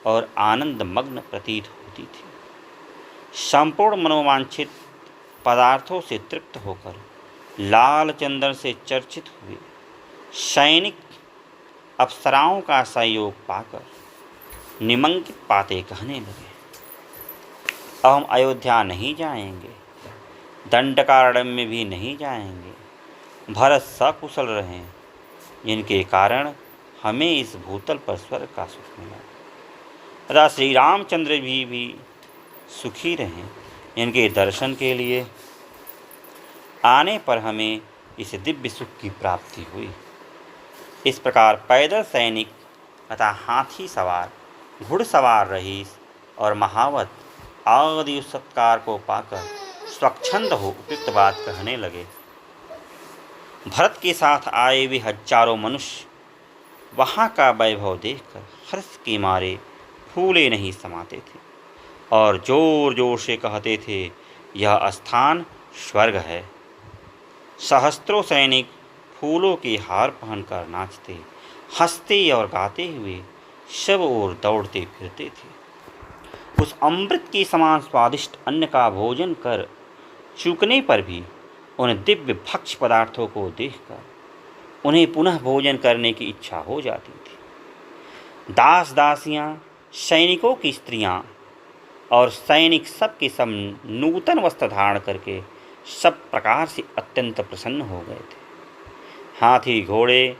और आनंद मग्न प्रतीत होती थी। संपूर्ण मनोवांछित पदार्थों से तृप्त होकर लाल चंदन से चर्चित हुए सैनिक अप्सराओं का सहयोग पाकर निमंत्रित पाते कहने लगे, अब हम अयोध्या नहीं जाएंगे, दंडकारण्य भी नहीं जाएंगे। भरत सकुशल रहें, जिनके कारण हमें इस भूतल पर स्वर्ग का सुख मिला। तथा श्री रामचंद्र भी सुखी रहें, जिनके दर्शन के लिए आने पर हमें इस दिव्य सुख की प्राप्ति हुई। इस प्रकार पैदल सैनिक तथा हाथी सवार, घुड़सवार रईस और महावत आदि उस सत्कार को पाकर स्वच्छंद हो उपयुक्त बात कहने लगे। भरत के साथ आए हुए हजारों मनुष्य वहाँ का वैभव देखकर हर्ष के मारे फूले नहीं समाते थे और जोर जोर से कहते थे, यह स्थान स्वर्ग है। सहस्त्रों सैनिक फूलों के हार पहनकर नाचते, हंसते और गाते हुए सब ओर दौड़ते फिरते थे। उस अमृत के समान स्वादिष्ट अन्न का भोजन कर चूकने पर भी उन दिव्य भक्ष्य पदार्थों को देखकर उन्हें पुनः भोजन करने की इच्छा हो जाती थी। दास दासियां, सैनिकों की स्त्रियां और सैनिक सब के सब नूतन वस्त्र धारण करके सब प्रकार से अत्यंत प्रसन्न हो गए थे। हाथी, घोड़े,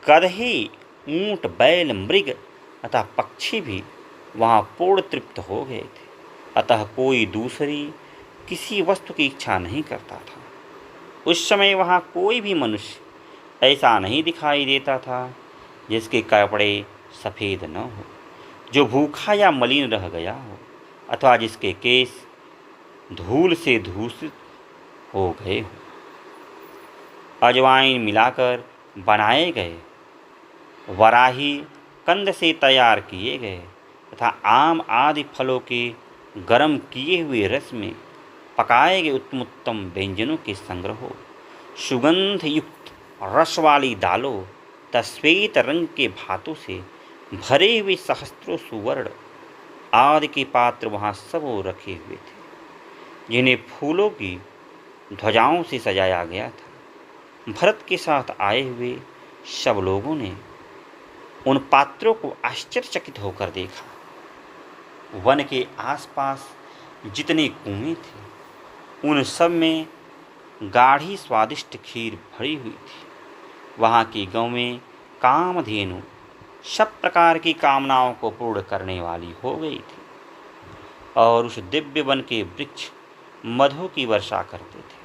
गधे, ऊंट, बैल, मृग अतः पक्षी भी वहाँ पूर्ण तृप्त हो गए थे। अतः कोई दूसरी किसी वस्तु की इच्छा नहीं करता था। उस समय वहाँ कोई भी मनुष्य ऐसा नहीं दिखाई देता था जिसके कपड़े सफ़ेद न हो, जो भूखा या मलिन रह गया हो, अथवा जिसके केस धूल से दूषित हो गए हो। अजवाइन मिलाकर बनाए गए, वराही कंद से तैयार किए गए तथा आम आदि फलों के गर्म किए हुए रस में पकाए गए उत्तम उत्तम व्यंजनों के संग्रह, सुगंध युक्त रस वाली दालों तथा श्वेत रंग के भातों से भरे हुए सहस्त्रों सुवर्ण आदि के पात्र वहाँ सब रखे हुए थे, जिन्हें फूलों की ध्वजाओं से सजाया गया था। भरत के साथ आए हुए सब लोगों ने उन पात्रों को आश्चर्यचकित होकर देखा। वन के आसपास जितने कुएं थे, उन सब में गाढ़ी स्वादिष्ट खीर भरी हुई थी। वहाँ की गौएं कामधेनु सब प्रकार की कामनाओं को पूर्ण करने वाली हो गई थी और उस दिव्य वन के वृक्ष मधु की वर्षा करते थे।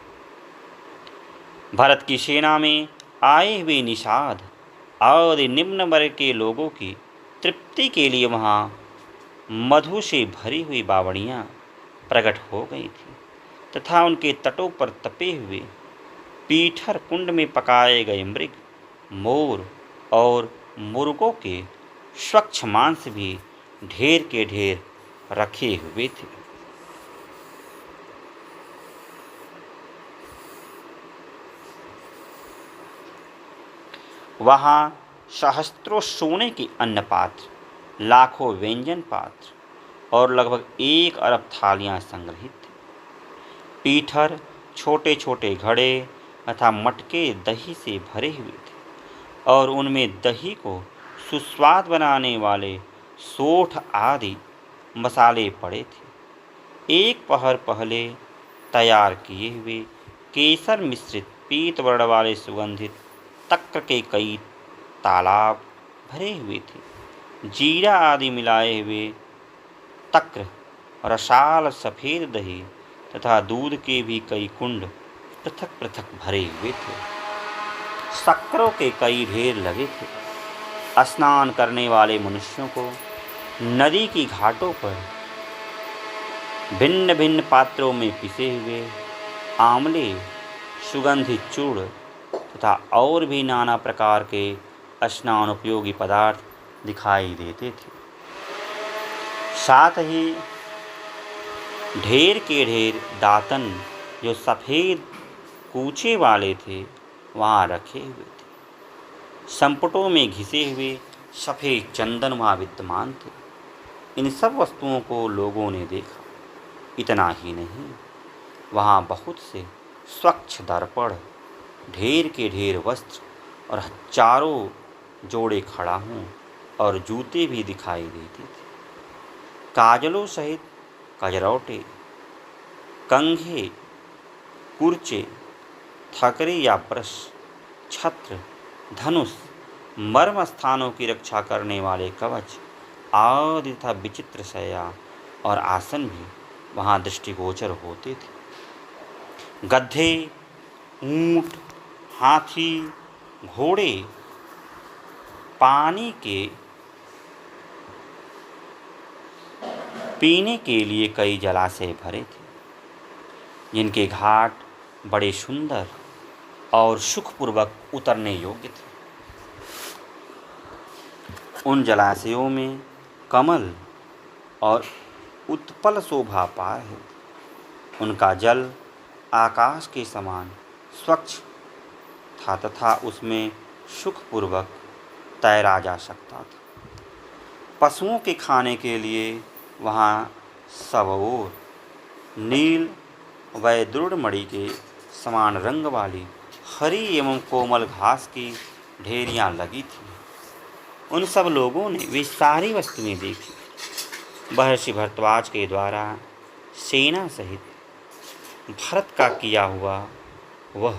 भरत की सेना में आए हुए निषाद और निम्न वर्ग के लोगों की तृप्ति के लिए वहाँ मधु से भरी हुई बावड़ियाँ प्रकट हो गई थी तथा उनके तटों पर तपे हुए पीठर कुंड में पकाए गए मृग, मोर और मुर्गों के स्वच्छ मांस भी ढेर के ढेर रखे हुए थे। वहाँ सहस्त्रों सोने के अन्न पात्र, लाखों व्यंजन पात्र और लगभग 1 अरब थालियाँ संग्रहित थी। पीठर, छोटे छोटे घड़े तथा मटके दही से भरे हुए थे और उनमें दही को सुस्वाद बनाने वाले सोठ आदि मसाले पड़े थे। एक पहर पहले तैयार किए हुए केसर मिश्रित पीत वर्ण वाले सुगंधित तक्र के कई तालाब भरे हुए थे। जीरा आदि मिलाए हुए तक्र, रसाल सफ़ेद दही तथा दूध के भी कई कुंड पृथक पृथक भरे हुए थे। शक्करों के कई ढेर लगे थे। स्नान करने वाले मनुष्यों को नदी की घाटों पर भिन्न भिन्न पात्रों में पिसे हुए आंवले, सुगंधित चूर्ण तथा और भी नाना प्रकार के स्नान उपयोगी पदार्थ दिखाई देते थे। साथ ही ढेर के ढेर दातन जो सफ़ेद कूचे वाले थे वहाँ रखे हुए थे। संपुटों में घिसे हुए सफ़ेद चंदन वहाँ विद्यमान थे। इन सब वस्तुओं को लोगों ने देखा। इतना ही नहीं, वहाँ बहुत से स्वच्छ दर्पण, ढेर के ढेर वस्त्र और हजारों जोड़े खड़ा हूँ और जूते भी दिखाई देते थे। काजलों सहित कजरौटे, कंघे, कुर्चे, थकरे या ब्रश, छत्र, धनुष, मर्म स्थानों की रक्षा करने वाले कवच आदि तथा विचित्र शैया और आसन भी वहाँ दृष्टिगोचर होते थे। गधे, ऊंट, हाथी, घोड़े पानी के पीने के लिए कई जलाशय भरे थे, जिनके घाट बड़े सुंदर और सुखपूर्वक उतरने योग्य थे। उन जलाशयों में कमल और उत्पल शोभा पार है। उनका जल आकाश के समान स्वच्छ था तथा उसमें सुखपूर्वक तैरा जा सकता था। पशुओं के खाने के लिए वहाँ सब ओर नील व दृढ़ मणि के समान रंग वाली हरी एवं कोमल घास की ढेरियाँ लगी थीं। उन सब लोगों ने वे सारी वस्तुएं देखी। महर्षि भरद्वाज के द्वारा सेना सहित भरत का किया हुआ वह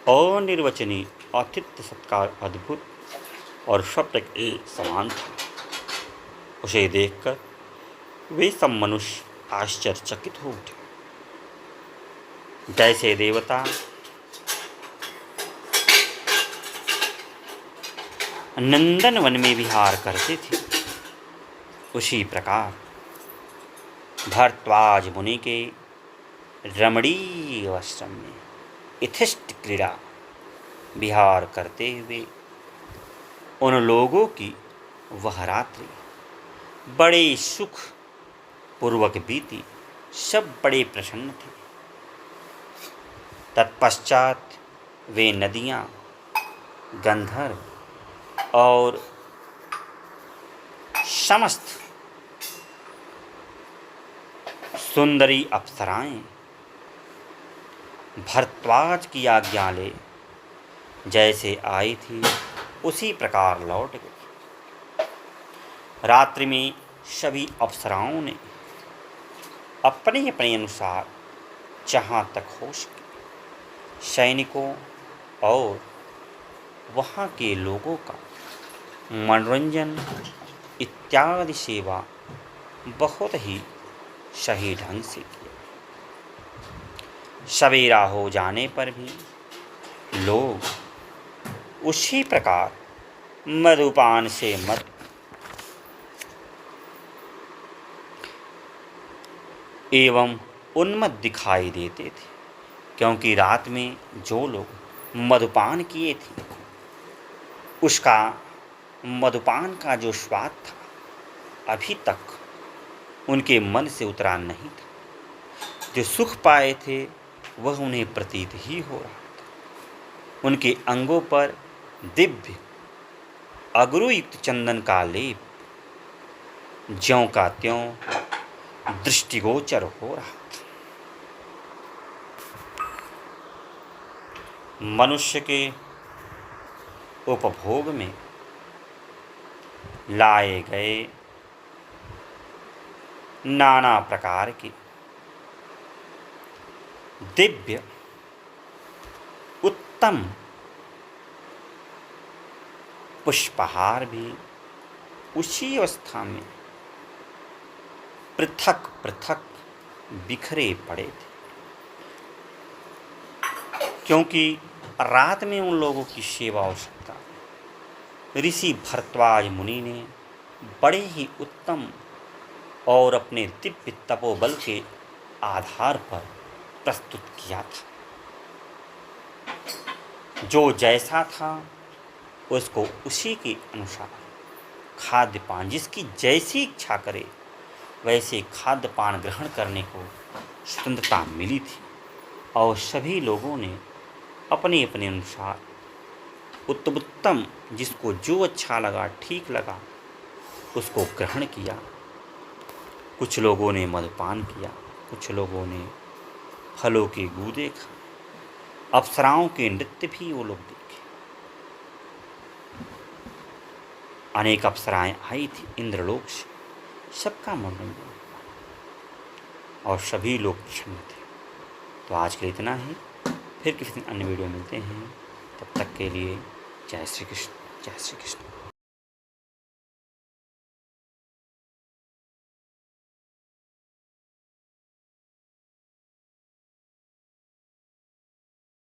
अनिर्वचनीय आतिथ्य सत्कार अद्भुत और स्वप्न के समान था। उसे देखकर वे सब मनुष्य आश्चर्यचकित हो उठे। जैसे देवता नंदन वन में विहार करते थे, उसी प्रकार भरद्वाज मुनि के रमणीय आश्रम में यथेष्ट क्रीड़ा विहार करते हुए उन लोगों की वह रात्रि बड़े सुख पूर्वक बीती। सब बड़े प्रसन्न थे। तत्पश्चात वे नदियाँ, गंधर्व और समस्त सुंदरी अप्सराएं भरद्वाज की आज्ञा ले जैसे आई थी उसी प्रकार लौट गई। रात्रि में सभी अप्सराओं ने अपने अपने अनुसार जहाँ तक हो सके सैनिकों और वहाँ के लोगों का मनोरंजन इत्यादि सेवा बहुत ही सही ढंग से किया। सवेरा हो जाने पर भी लोग उसी प्रकार मधुपान से मत एवं उन्मत्त दिखाई देते थे, क्योंकि रात में जो लोग मधुपान किए थे उसका मधुपान का जो स्वाद था अभी तक उनके मन से उतरा नहीं था। जो सुख पाए थे वह उन्हें प्रतीत ही हो रहा था। उनके अंगों पर दिव्य अगरुयुक्त चंदन का लेप ज्यों का त्यों दृष्टिगोचर हो रहा था। मनुष्य के उपभोग में लाए गए नाना प्रकार के दिव्य उत्तम पुष्पहार भी उसी अवस्था में पृथक पृथक बिखरे पड़े थे, क्योंकि रात में उन लोगों की सेवा आवश्यकता ऋषि भरद्वाज मुनि ने बड़े ही उत्तम और अपने दिव्य तपोबल के आधार पर प्रस्तुत किया था। जो जैसा था उसको उसी के अनुसार खाद्यपान, जिसकी जैसी इच्छा करे वैसे खाद्यपान ग्रहण करने को स्वतंत्रता मिली थी और सभी लोगों ने अपने अपने अनुसार उत्तम जिसको जो अच्छा लगा ठीक लगा उसको ग्रहण किया। कुछ लोगों ने मधुपान किया, कुछ लोगों ने फलों के गूदे खाए, अप्सराओं के नृत्य भी वो लोग देखे। अनेक अप्सराएं आई थी इंद्रलोक से, सबका मनोरंजन हुआ और सभी लोग प्रसन्न थे। तो आज के लिए इतना ही, फिर किसी दिन अन्य वीडियो मिलते हैं। तब तक के लिए जय श्री कृष्ण, जय श्री कृष्ण।